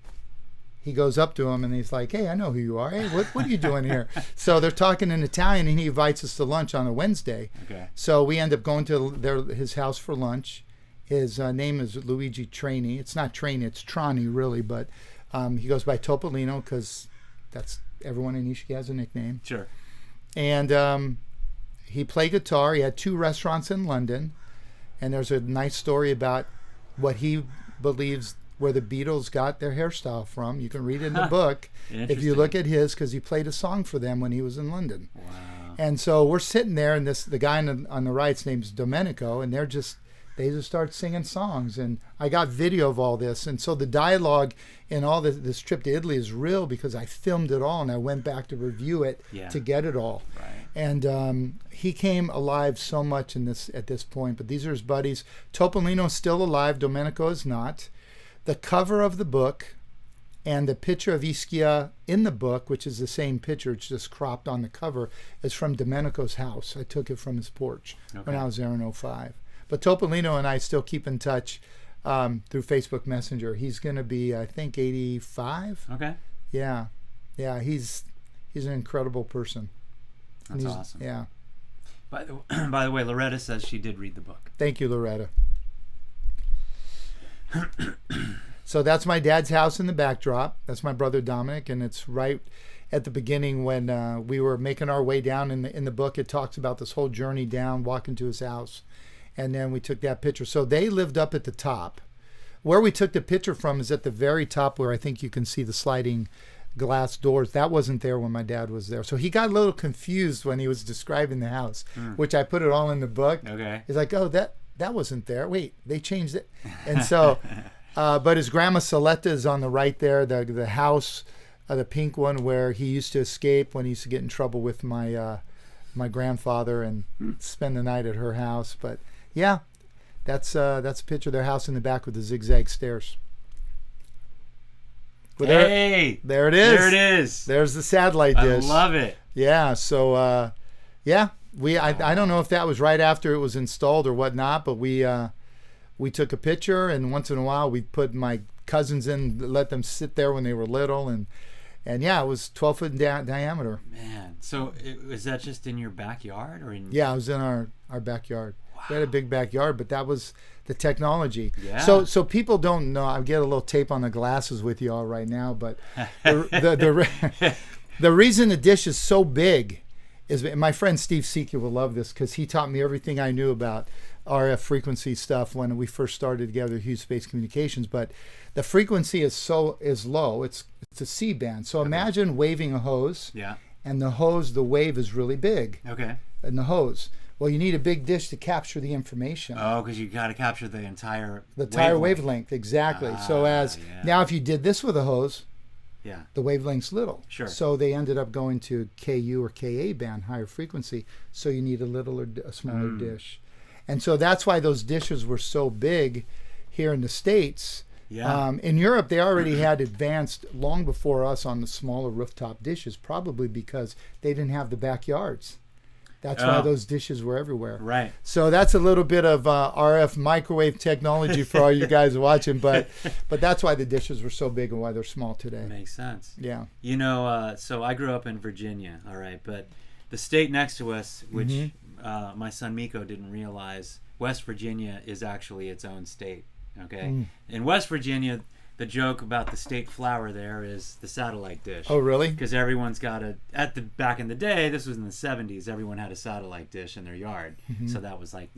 he goes up to him and he's like, hey, I know who you are. Hey, what are you doing here? So they're talking in Italian, and he invites us to lunch on a Wednesday. Okay. So we end up going to his house for lunch. His name is Luigi Trani. It's not Trani, it's Trani really, but he goes by Topolino because that's everyone in Ischia has a nickname. Sure. And he played guitar. He had 2 restaurants in London. And there's a nice story about what he believes where the Beatles got their hairstyle from. You can read it in the book if you look at his, because he played a song for them when he was in London. Wow. And so we're sitting there, and the guy on the right's name's Domenico, and they just start singing songs. And I got video of all this. And so the dialogue in all this trip to Italy is real, because I filmed it all and I went back to review it to get it all. Right. And he came alive so much at this point. But these are his buddies. Topolino's still alive. Domenico is not. The cover of the book and the picture of Ischia in the book, which is the same picture, it's just cropped on the cover, is from Domenico's house. I took it from his porch when I was there in '05. But Topolino and I still keep in touch through Facebook Messenger. He's going to be, I think, 85. Okay. Yeah. He's an incredible person. That's awesome. Yeah. By the way, Loretta says she did read the book. Thank you, Loretta. So that's my dad's house in the backdrop. That's my brother Dominic, and it's right at the beginning when we were making our way down in the book. It talks about this whole journey down, walking to his house. And then we took that picture. So they lived up at the top. Where we took the picture from is at the very top, where I think you can see the sliding glass doors. That wasn't there when my dad was there. So he got a little confused when he was describing the house, which I put it all in the book. Okay. He's like, oh, that wasn't there. Wait, they changed it. And so, but his grandma Saletta is on the right there, the house, the pink one, where he used to escape when he used to get in trouble with my my grandfather and spend the night at her house. But yeah, that's a picture of their house in the back with the zigzag stairs. Well, Hey, there it is. There it is. There's the satellite dish. I love it. Yeah. So yeah, I don't know if that was right after it was installed or whatnot, but we took a picture, and once in a while we'd put my cousins in, let them sit there when they were little, and yeah, it was 12 foot in diameter. Man, so was that just in your backyard or in? Yeah, it was in our backyard. Wow. We had a big backyard, but that was the technology. Yeah. So people don't know. I get a little tape on the glasses with you all right now, but the reason the dish is so big is, my friend Steve Seeker will love this because he taught me everything I knew about RF frequency stuff when we first started together, Hughes Space Communications. But the frequency is low. It's a C band. So imagine waving a hose. Yeah. And the wave is really big. Okay. In the hose. Well, you need a big dish to capture the information. Oh, because you got to capture the entire wavelength. Exactly. So now if you did this with a hose, yeah, the wavelength's little. Sure. So they ended up going to KU or KA band, higher frequency. So you need a smaller dish. And so that's why those dishes were so big here in the States. Yeah. In Europe, they already had advanced long before us on the smaller rooftop dishes, probably because they didn't have the backyards. That's why those dishes were everywhere. Right. So that's a little bit of RF microwave technology for all you guys watching, but that's why the dishes were so big and why they're small today. Makes sense. Yeah. You know, so I grew up in Virginia, all right, but the state next to us, which my son Miko didn't realize, West Virginia is actually its own state, okay? In West Virginia, the joke about the state flower there is the satellite dish. Oh, really? Because everyone's got back in the day, this was in the 70s, everyone had a satellite dish in their yard. So that was like,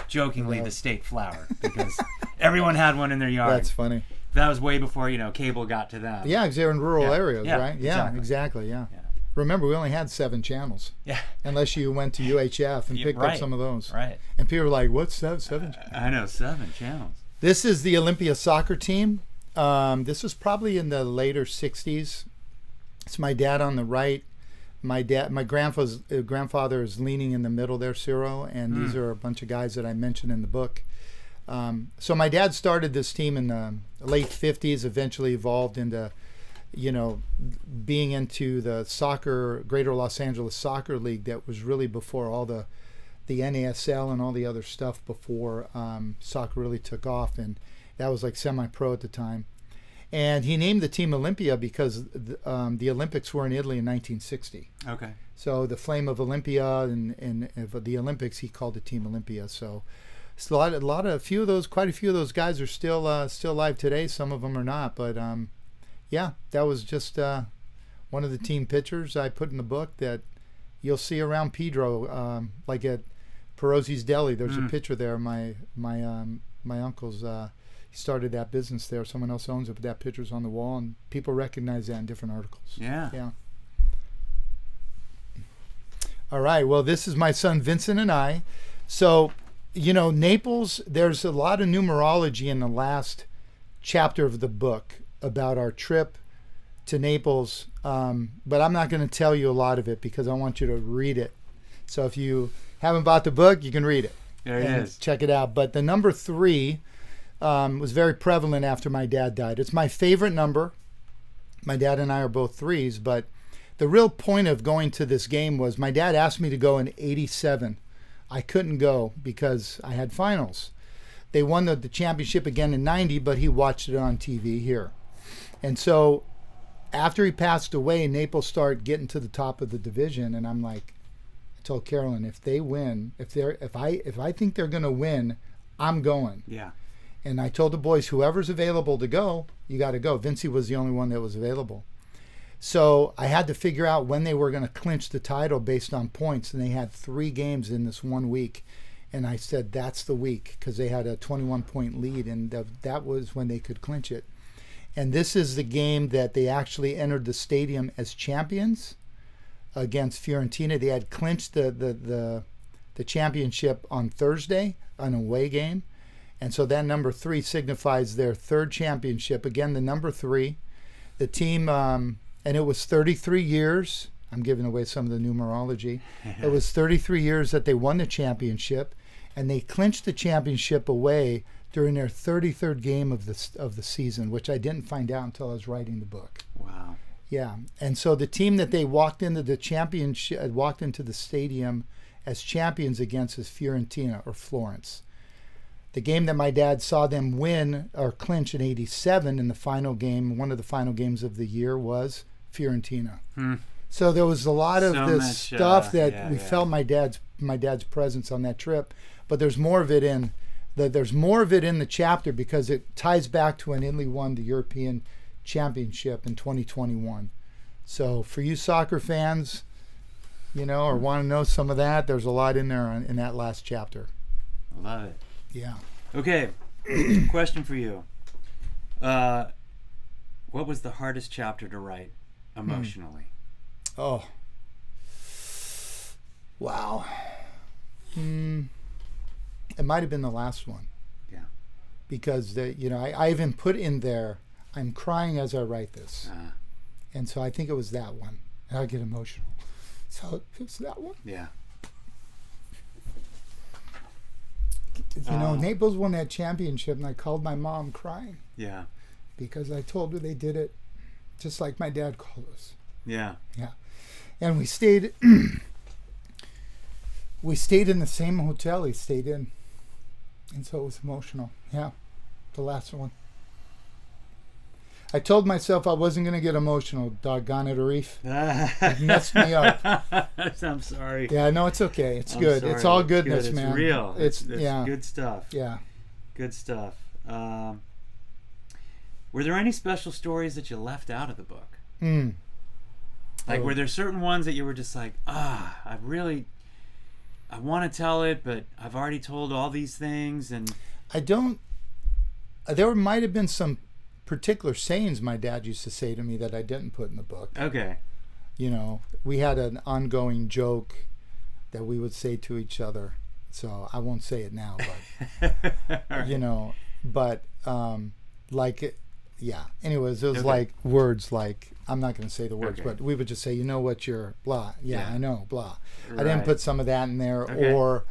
jokingly the state flower because everyone had one in their yard. That's funny. That was way before, cable got to them. Yeah, because they're in rural areas, yeah, right? Yeah, exactly, yeah. Remember, we only had 7 channels. Yeah. Unless you went to UHF and picked up some of those. Right. And people were like, what's that, 7 channels? I know, 7 channels. This is the Olympia soccer team. This was probably in the later 60s. It's my dad on the right. My grandfather is leaning in the middle there, Ciro, and these are a bunch of guys that I mentioned in the book. So my dad started this team in the late 50s, eventually evolved into, being into the soccer, Greater Los Angeles Soccer League that was really before all the NASL and all the other stuff before soccer really took off, and that was like semi-pro at the time. And he named the team Olympia because the Olympics were in Italy in 1960. Okay. So the flame of Olympia and the Olympics, he called the team Olympia. So quite a few of those guys are still alive today. Some of them are not, but yeah, that was just one of the team pictures I put in the book that you'll see around Pedro, like at Pirozzi's Deli. There's a picture there. My uncle's he started that business there. Someone else owns it, but that picture's on the wall, and people recognize that in different articles. Yeah. Yeah. All right. Well, this is my son Vincent and I. So, Naples. There's a lot of numerology in the last chapter of the book about our trip to Naples, but I'm not going to tell you a lot of it because I want you to read it. So if you haven't bought the book, you can read it. There it is. Check it out. But the number 3 was very prevalent after my dad died. It's my favorite number. My dad and I are both 3s, but the real point of going to this game was my dad asked me to go in '87. I couldn't go because I had finals. They won the championship again in '90, but he watched it on TV here. And so after he passed away, Naples started getting to the top of the division, and I'm like, I told Carolyn, if they win, if I think they're going to win, I'm going. Yeah. And I told the boys, whoever's available to go, you got to go. Vincey was the only one that was available. So I had to figure out when they were going to clinch the title based on points, and they had 3 games in this 1 week. And I said, that's the week, because they had a 21-point lead, and that was when they could clinch it. And this is the game that they actually entered the stadium as champions against Fiorentina. They had clinched the championship on Thursday, an away game. And so that number 3 signifies their 3rd championship. Again, the number 3. The team, and it was 33 years. I'm giving away some of the numerology. It was 33 years that they won the championship, and they clinched the championship away during their 33rd game of the season, which I didn't find out until I was writing the book. Wow. Yeah, and so the team that they walked into the championship, walked into the stadium as champions against is Fiorentina or Florence. The game that my dad saw them win or clinch in '87 in the final game, one of the final games of the year, was Fiorentina. So there was a lot of this stuff that we felt my dad's presence on that trip, but there's more of it in the chapter because it ties back to when Italy won the European Championship in 2021. So for you soccer fans, or want to know some of that, there's a lot in there in that last chapter. I love it. Yeah. Okay. Question for you. What was the hardest chapter to write emotionally? Oh. Wow. It might have been the last one. Yeah. Because I even put in there, I'm crying as I write this. And so I think it was that one. And I get emotional. So it was that one. Yeah. Naples won that championship, and I called my mom crying. Yeah. Because I told her they did it just like my dad called us. Yeah. Yeah. And we stayed in the same hotel he stayed in. And so it was emotional. Yeah. The last one. I told myself I wasn't going to get emotional, doggone it, Arif. It messed me up. I'm sorry. Yeah, no, it's okay. It's good. Sorry. It's all goodness, it's man. It's real. It's yeah. good stuff. Yeah. Good stuff. Were there any special stories that you left out of the book? Were there certain ones that you were just like, I want to tell it, but I've already told all these things, and there might have been some particular sayings my dad used to say to me that I didn't put in the book. Okay. We had an ongoing joke that we would say to each other. So I won't say it now, but, yeah. Anyways, it was like words like, I'm not going to say the words, but we would just say, what you're blah. Yeah, I know, blah. Right. I didn't put some of that in there, or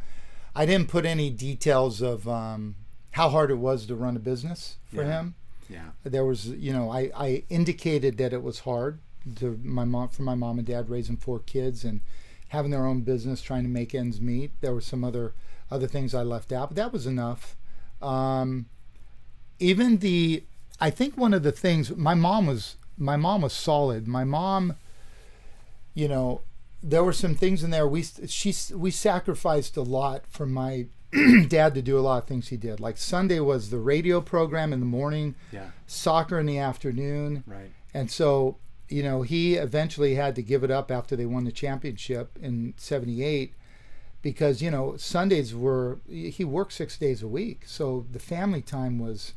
I didn't put any details of how hard it was to run a business for him. Yeah. There was, I indicated that it was hard for my mom and dad raising 4 kids and having their own business, trying to make ends meet. There were some other things I left out, but that was enough. I think one of the things, my mom was solid. My mom, there were some things in there. We sacrificed a lot for my dad to do a lot of things he did. Like Sunday was the radio program in the morning, soccer in the afternoon. Right. And so, he eventually had to give it up after they won the championship in '78 because, Sundays he worked 6 days a week. So the family time was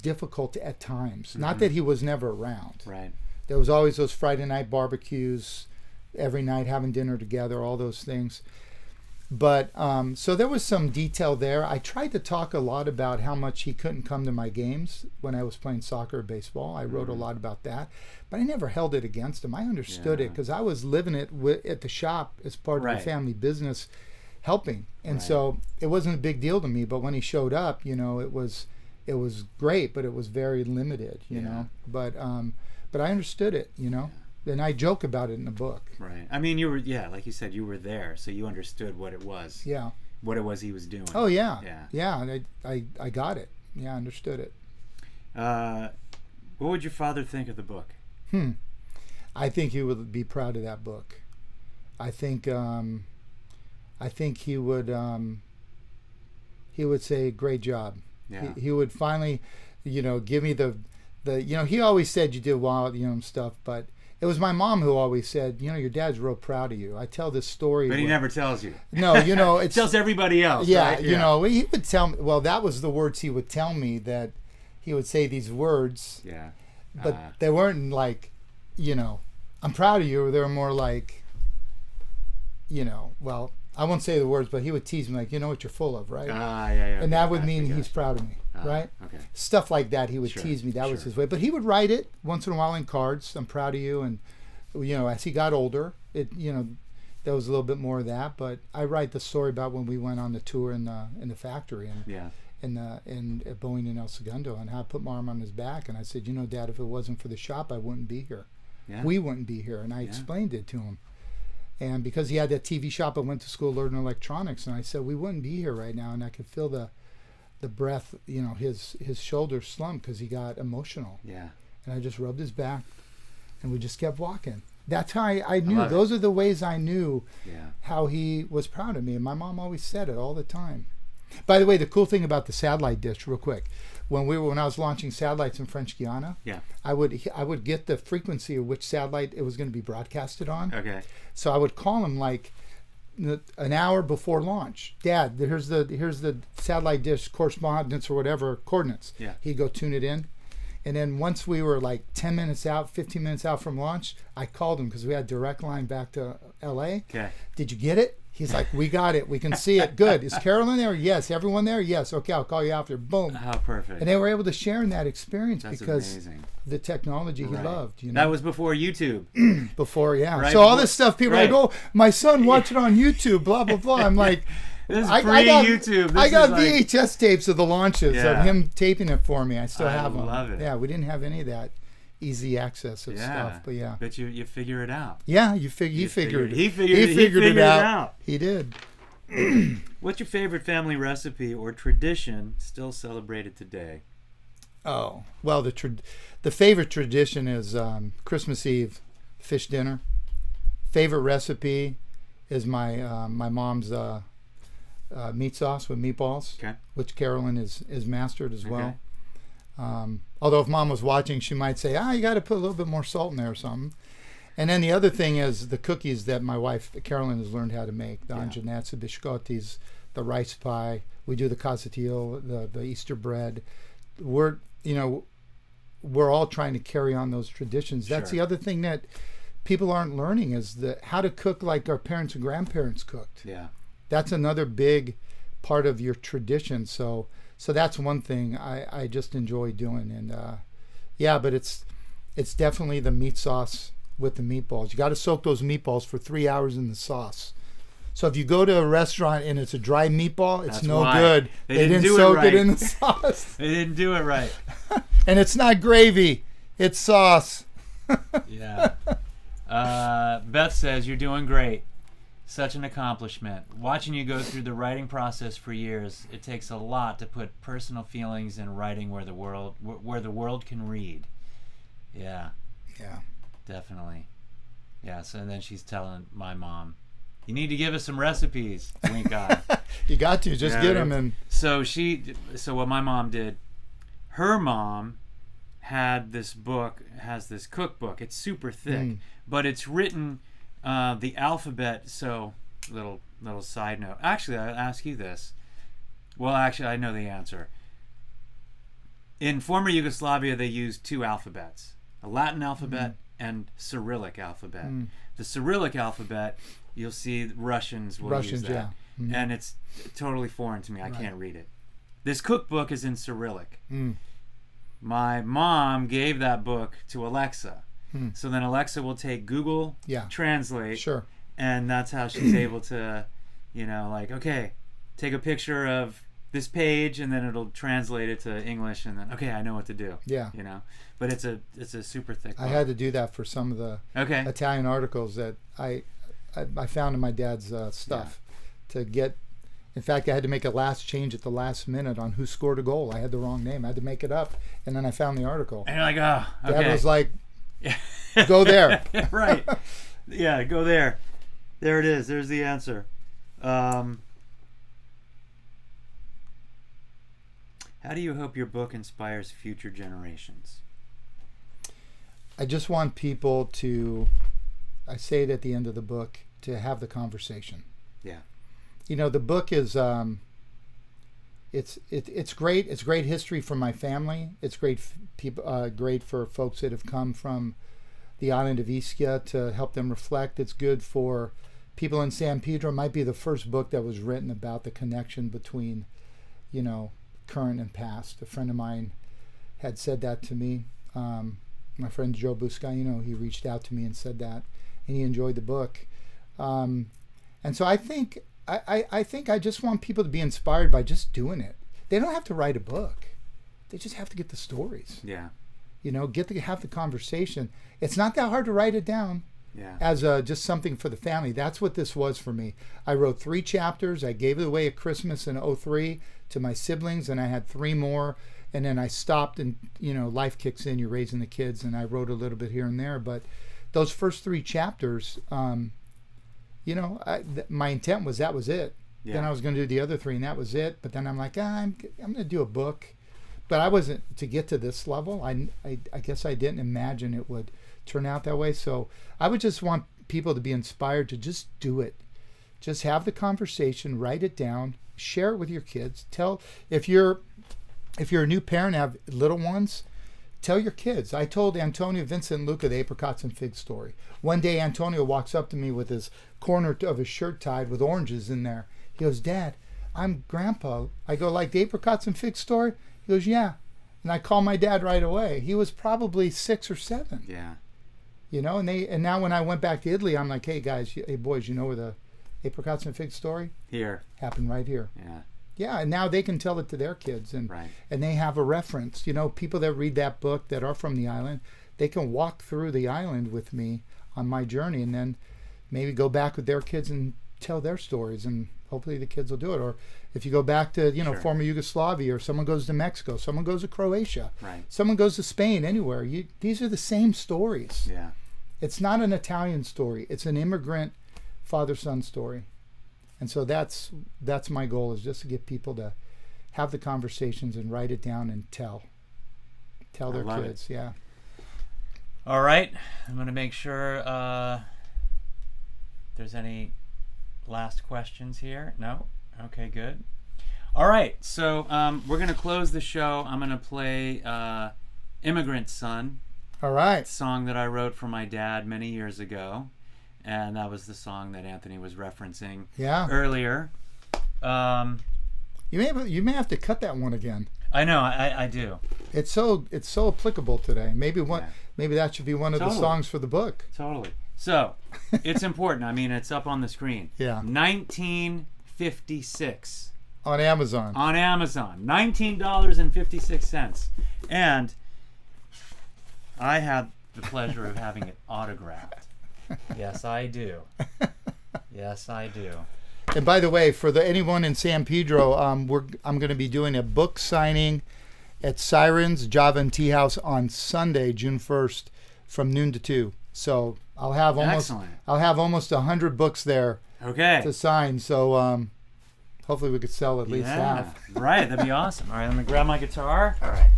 difficult at times. Mm-hmm. Not that he was never around. Right. There was always those Friday night barbecues, every night having dinner together, all those things. But so there was some detail there. I tried to talk a lot about how much he couldn't come to my games when I was playing soccer or baseball. I wrote a lot about that, but I never held it against him. I understood it because I was living it at the shop as part of the family business, helping. And so it wasn't a big deal to me. But when he showed up, it was great, but it was very limited, you know. But I understood it, And I joke about it in the book. Right. I mean, you were, like you said, you were there, so you understood what it was. Yeah. What it was he was doing. Oh, yeah. Yeah. Yeah, and I got it. Yeah, I understood it. What would your father think of the book? I think he would be proud of that book. I think he would say, great job. Yeah. He would finally, give me the he always said you did well, stuff, but it was my mom who always said, your dad's real proud of you. I tell this story. But he never tells you. No, it's... tells everybody else, yeah, right? He would tell me... Well, that was the words he would tell me, that he would say these words. Yeah. But they weren't like, I'm proud of you. They were more like, well, I won't say the words, but he would tease me like, what you're full of, right? Yeah. And that would mean he's proud of me, right? Okay. Stuff like that, he would tease me. That was his way. But he would write it once in a while in cards. I'm proud of you, and as he got older, there was a little bit more of that. But I write the story about when we went on the tour in the factory and Yeah. at Boeing in El Segundo, and how I put my arm on his back and I said, Dad, if it wasn't for the shop, I wouldn't be here. Yeah. We wouldn't be here. And I explained it to him. And because he had that TV shop, I went to school learning electronics, and I said we wouldn't be here right now. And I could feel the breath, his shoulders slump because he got emotional. Yeah. And I just rubbed his back, and we just kept walking. That's how I knew. love Those are the ways I knew Yeah. how he was proud of me. And my mom always said it all the time. By the way, the cool thing about the satellite dish, real quick, when I was launching satellites in French Guiana, Yeah. I would get the frequency of which satellite it was going to be broadcasted on. Okay. So I would call him like an hour before launch. Dad, here's the satellite dish correspondence or whatever coordinates. Yeah. He'd go tune it in. And then once we were like 10 minutes out, 15 minutes out from launch, I called him because we had direct line back to LA. Okay. Did you get it? He's like, we got it. We can see it. Good. Is Carolyn there? Yes. Everyone there? Yes. Okay, I'll call you after. Boom. How perfect. And they were able to share in that experience That's because amazing. the technology he Right. loved. That was before YouTube. Before, yeah. Right So all before- this stuff, people right. are like, oh, my son watched it on YouTube, blah, blah, blah. I'm like, This is I got- pre-YouTube. I got like, VHS tapes of the launches Yeah. of him taping it for me. I still I have them. love it. Yeah, we didn't have any of that easy access of stuff. But yeah. But you figure it out. Yeah, he figured He figured it it out. out. He did. What's your favorite family recipe or tradition still celebrated today? Oh, well, the favorite tradition is Christmas Eve fish dinner. Favorite recipe is my mom's meat sauce with meatballs, Okay. which Carolyn is mastered as well. Okay. Although if Mom was watching, she might say, you got to put a little bit more salt in there or something. And then the other thing is the cookies that my wife Carolyn has learned how to make, the angianezza, biscottis, the rice pie. We do the casatillo, the Easter bread. We're all trying to carry on those traditions. That's Sure. the other thing that people aren't learning is how to cook like our parents and grandparents cooked. Yeah. That's another big part of your tradition. So that's one thing I just enjoy doing. And but it's definitely the meat sauce with the meatballs. You got to soak those meatballs for 3 hours in the sauce. So if you go to a restaurant and it's a dry meatball, it's That's no why. good. They They didn't didn't do it soak right. it in the sauce. They didn't do it right. And it's not gravy. It's sauce. Yeah. Beth says, you're doing great. Such an accomplishment. Watching you go through the writing process for years, it takes a lot to put personal feelings in writing where the world can read. Yeah, Yeah. definitely. Yeah, so then she's telling my mom, you need to give us some recipes, wink eye. You got to just Yeah, get them and So what my mom did, her mom had this book, has this cookbook. It's super thick, but it's written the alphabet. So little side note. Actually, I'll ask you this. Well, actually, I know the answer. In former Yugoslavia, they used two alphabets: a Latin alphabet and Cyrillic alphabet. The Cyrillic alphabet, you'll see Russians will use that. yeah. And it's totally foreign to me. I can't read it. This cookbook is in Cyrillic. My mom gave that book to Alexa. So then Alexa will take Google Translate. Sure. And that's how she's able to, okay, take a picture of this page and then it'll translate it to English and then, okay, I know what to do. Yeah. But it's a super thick book. I had to do that for some of the Italian articles that I found in my dad's stuff to get. In fact, I had to make a last change at the last minute on who scored a goal. I had the wrong name. I had to make it up, and then I found the article. And you're like, oh, okay. Dad was like, go there. Right. Yeah, go there. There it is. There's the answer. How do you hope your book inspires future generations? I just want people to, I say it at the end of the book, to have the conversation. Yeah. The book is, it's great. It's great history for my family. It's great great for folks that have come from the island of Ischia to help them reflect. It's good for people in San Pedro. It might be the first book that was written about the connection between, current and past. A friend of mine had said that to me. my friend Joe Buscaino, he reached out to me and said that, and he enjoyed the book. And so I think I just want people to be inspired by just doing it. They don't have to write a book. They just have to get the stories. Yeah. You know, have the conversation. It's not that hard to write it down. Yeah. As just something for the family. That's what this was for me. I wrote 3 chapters. I gave it away at Christmas in '03 to my siblings, and I had 3 more. And then I stopped, and life kicks in. You're raising the kids, and I wrote a little bit here and there. But those first 3 chapters, my intent was that was it. Yeah. Then I was going to do the other 3, and that was it. But then I'm like, I'm going to do a book. But I wasn't to get to this level. I guess I didn't imagine it would turn out that way. So I would just want people to be inspired to just do it. Just have the conversation, write it down, share it with your kids. Tell if you're a new parent, have little ones, tell your kids. I told Antonio, Vincent, and Luca the Apricots and Figs story. One day Antonio walks up to me with his corner of his shirt tied with oranges in there. He goes, "Dad, I'm Grandpa." I go, "Like the Apricots and Figs story?" He goes, "Yeah." And I call my dad right away. He was probably 6 or 7. Yeah. And now when I went back to Italy, I'm like, "Hey guys, hey boys, you know where the Apricots and Figs story here happened? Right here." Yeah. Yeah, and now they can tell it to their kids, and they have a reference. People that read that book that are from the island, they can walk through the island with me on my journey, and then maybe go back with their kids and tell their stories, and hopefully the kids will do it. Or if you go back to former Yugoslavia, or someone goes to Mexico, someone goes to Croatia, someone goes to Spain, anywhere. These are the same stories. Yeah, it's not an Italian story. It's an immigrant father-son story. And so that's my goal, is just to get people to have the conversations and write it down and tell their kids. It. Yeah. All right, I'm going to make sure there's any last questions here. No? Okay, good. All right, so we're going to close the show. I'm going to play Immigrant Son. All right. Song that I wrote for my dad many years ago. And that was the song that Anthony was referencing earlier. You may have to cut that one again. I know, I do. It's so applicable today. Maybe that should be one of the songs for the book. Totally. So, it's important. I mean, it's up on the screen. Yeah. 1956. On Amazon. On Amazon. $19.56. And I had the pleasure of having it autographed. Yes, I do. Yes, I do. And by the way, for anyone in San Pedro, I'm going to be doing a book signing at Sirens Java and Tea House on Sunday, June 1st, from noon to 2. So I'll have almost 100 books there to sign. So hopefully we could sell at least half. Right, that'd be awesome. All right, let me grab my guitar. All right.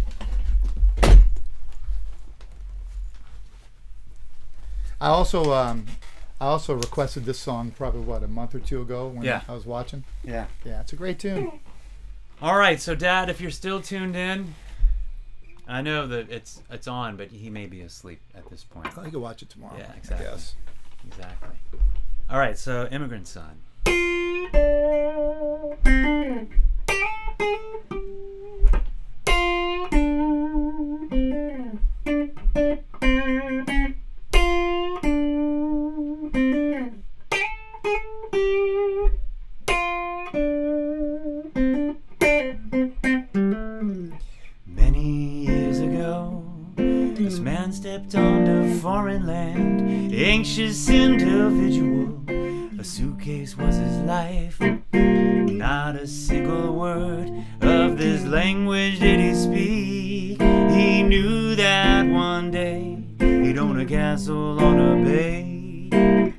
I also requested this song probably a month or 2 ago when I was watching. Yeah. Yeah, it's a great tune. All right, so Dad, if you're still tuned in, I know that it's on, but he may be asleep at this point. Oh, you can watch it tomorrow. Yeah, exactly. Yes. Exactly. All right, so Immigrant Son. Stepped onto foreign land, anxious individual. A suitcase was his life. Not a single word of this language did he speak. He knew that one day he'd own a castle on a bay.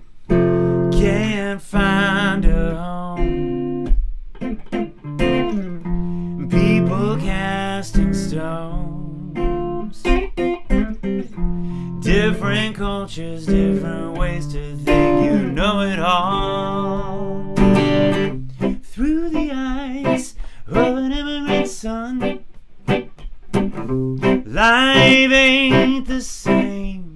Can't find a home. People casting stones. Different cultures, different ways to think, you know it all. Through the eyes of an immigrant son, life ain't the same.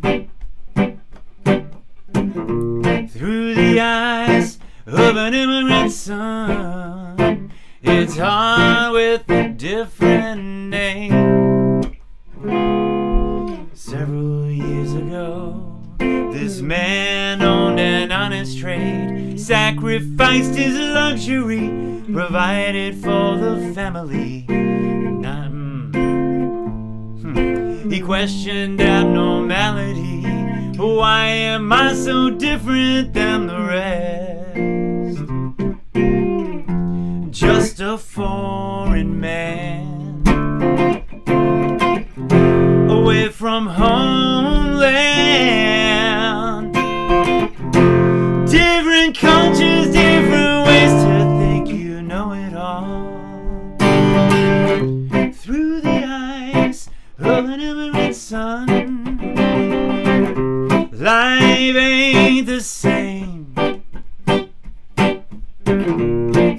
Through the eyes of an immigrant son, it's hard with a different name. Several ago, this man owned an honest trade, sacrificed his luxury, provided for the family. He questioned abnormality. Why am I so different than the rest? Just a foreign man, away from homeland. Different cultures, different ways to think, you know it all. Through the eyes of an immigrant son, life ain't the same.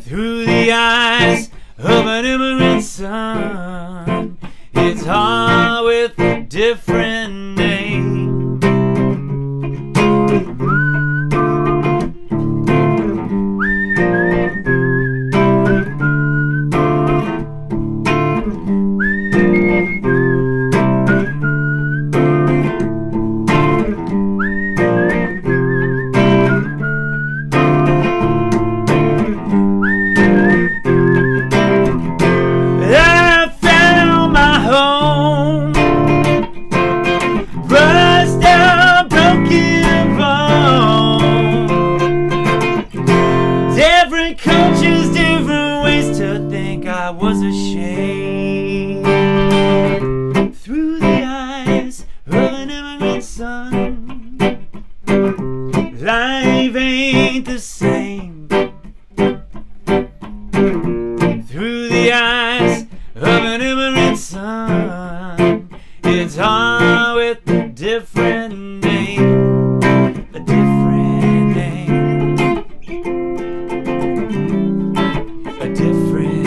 Through the eyes of an immigrant son, it's hard with a different name. I was ashamed. Through the eyes of an immigrant son, life ain't the same. Through the eyes of an immigrant son, it's hard with a different name. A different name. A different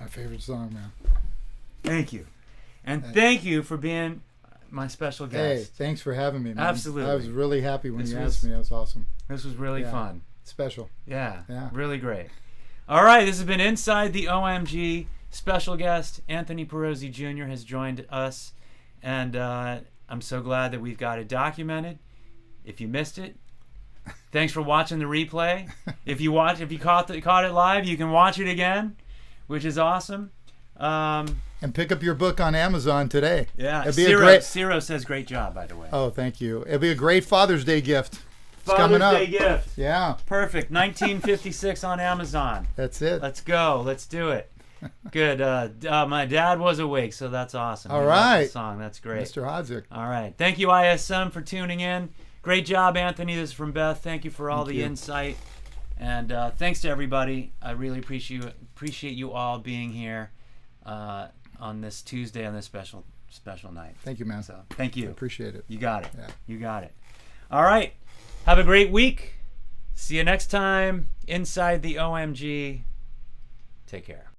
my favorite song, man. Thank you. And thank you for being my special guest. Hey, thanks for having me, man. Absolutely. I was really happy when you asked me. That was awesome. This was really fun. Special. Yeah, really great. All right, this has been Inside the OMG. Special guest Anthony Pirozzi Jr. has joined us, and I'm so glad that we've got it documented. If you missed it, thanks for watching the replay. If you caught it live, you can watch it again, which is awesome. And pick up your book on Amazon today. Yeah, Ciro says great job, by the way. Oh, thank you. It'll be a great Father's Day gift. It's Father's coming up. Day gift. Yeah. Perfect. 1956 on Amazon. That's it. Let's go. Let's do it. Good. My dad was awake, so that's awesome. All right. The song. That's great. Mr. Hodzik. All right. Thank you, ISM, for tuning in. Great job, Anthony. This is from Beth. Thank you for all the insight. And thanks to everybody. I really appreciate you all being here on this Tuesday on this special night. Thank you, man. So thank you. I appreciate it. You got it. Yeah. You got it. All right. Have a great week. See you next time inside the OMG. Take care.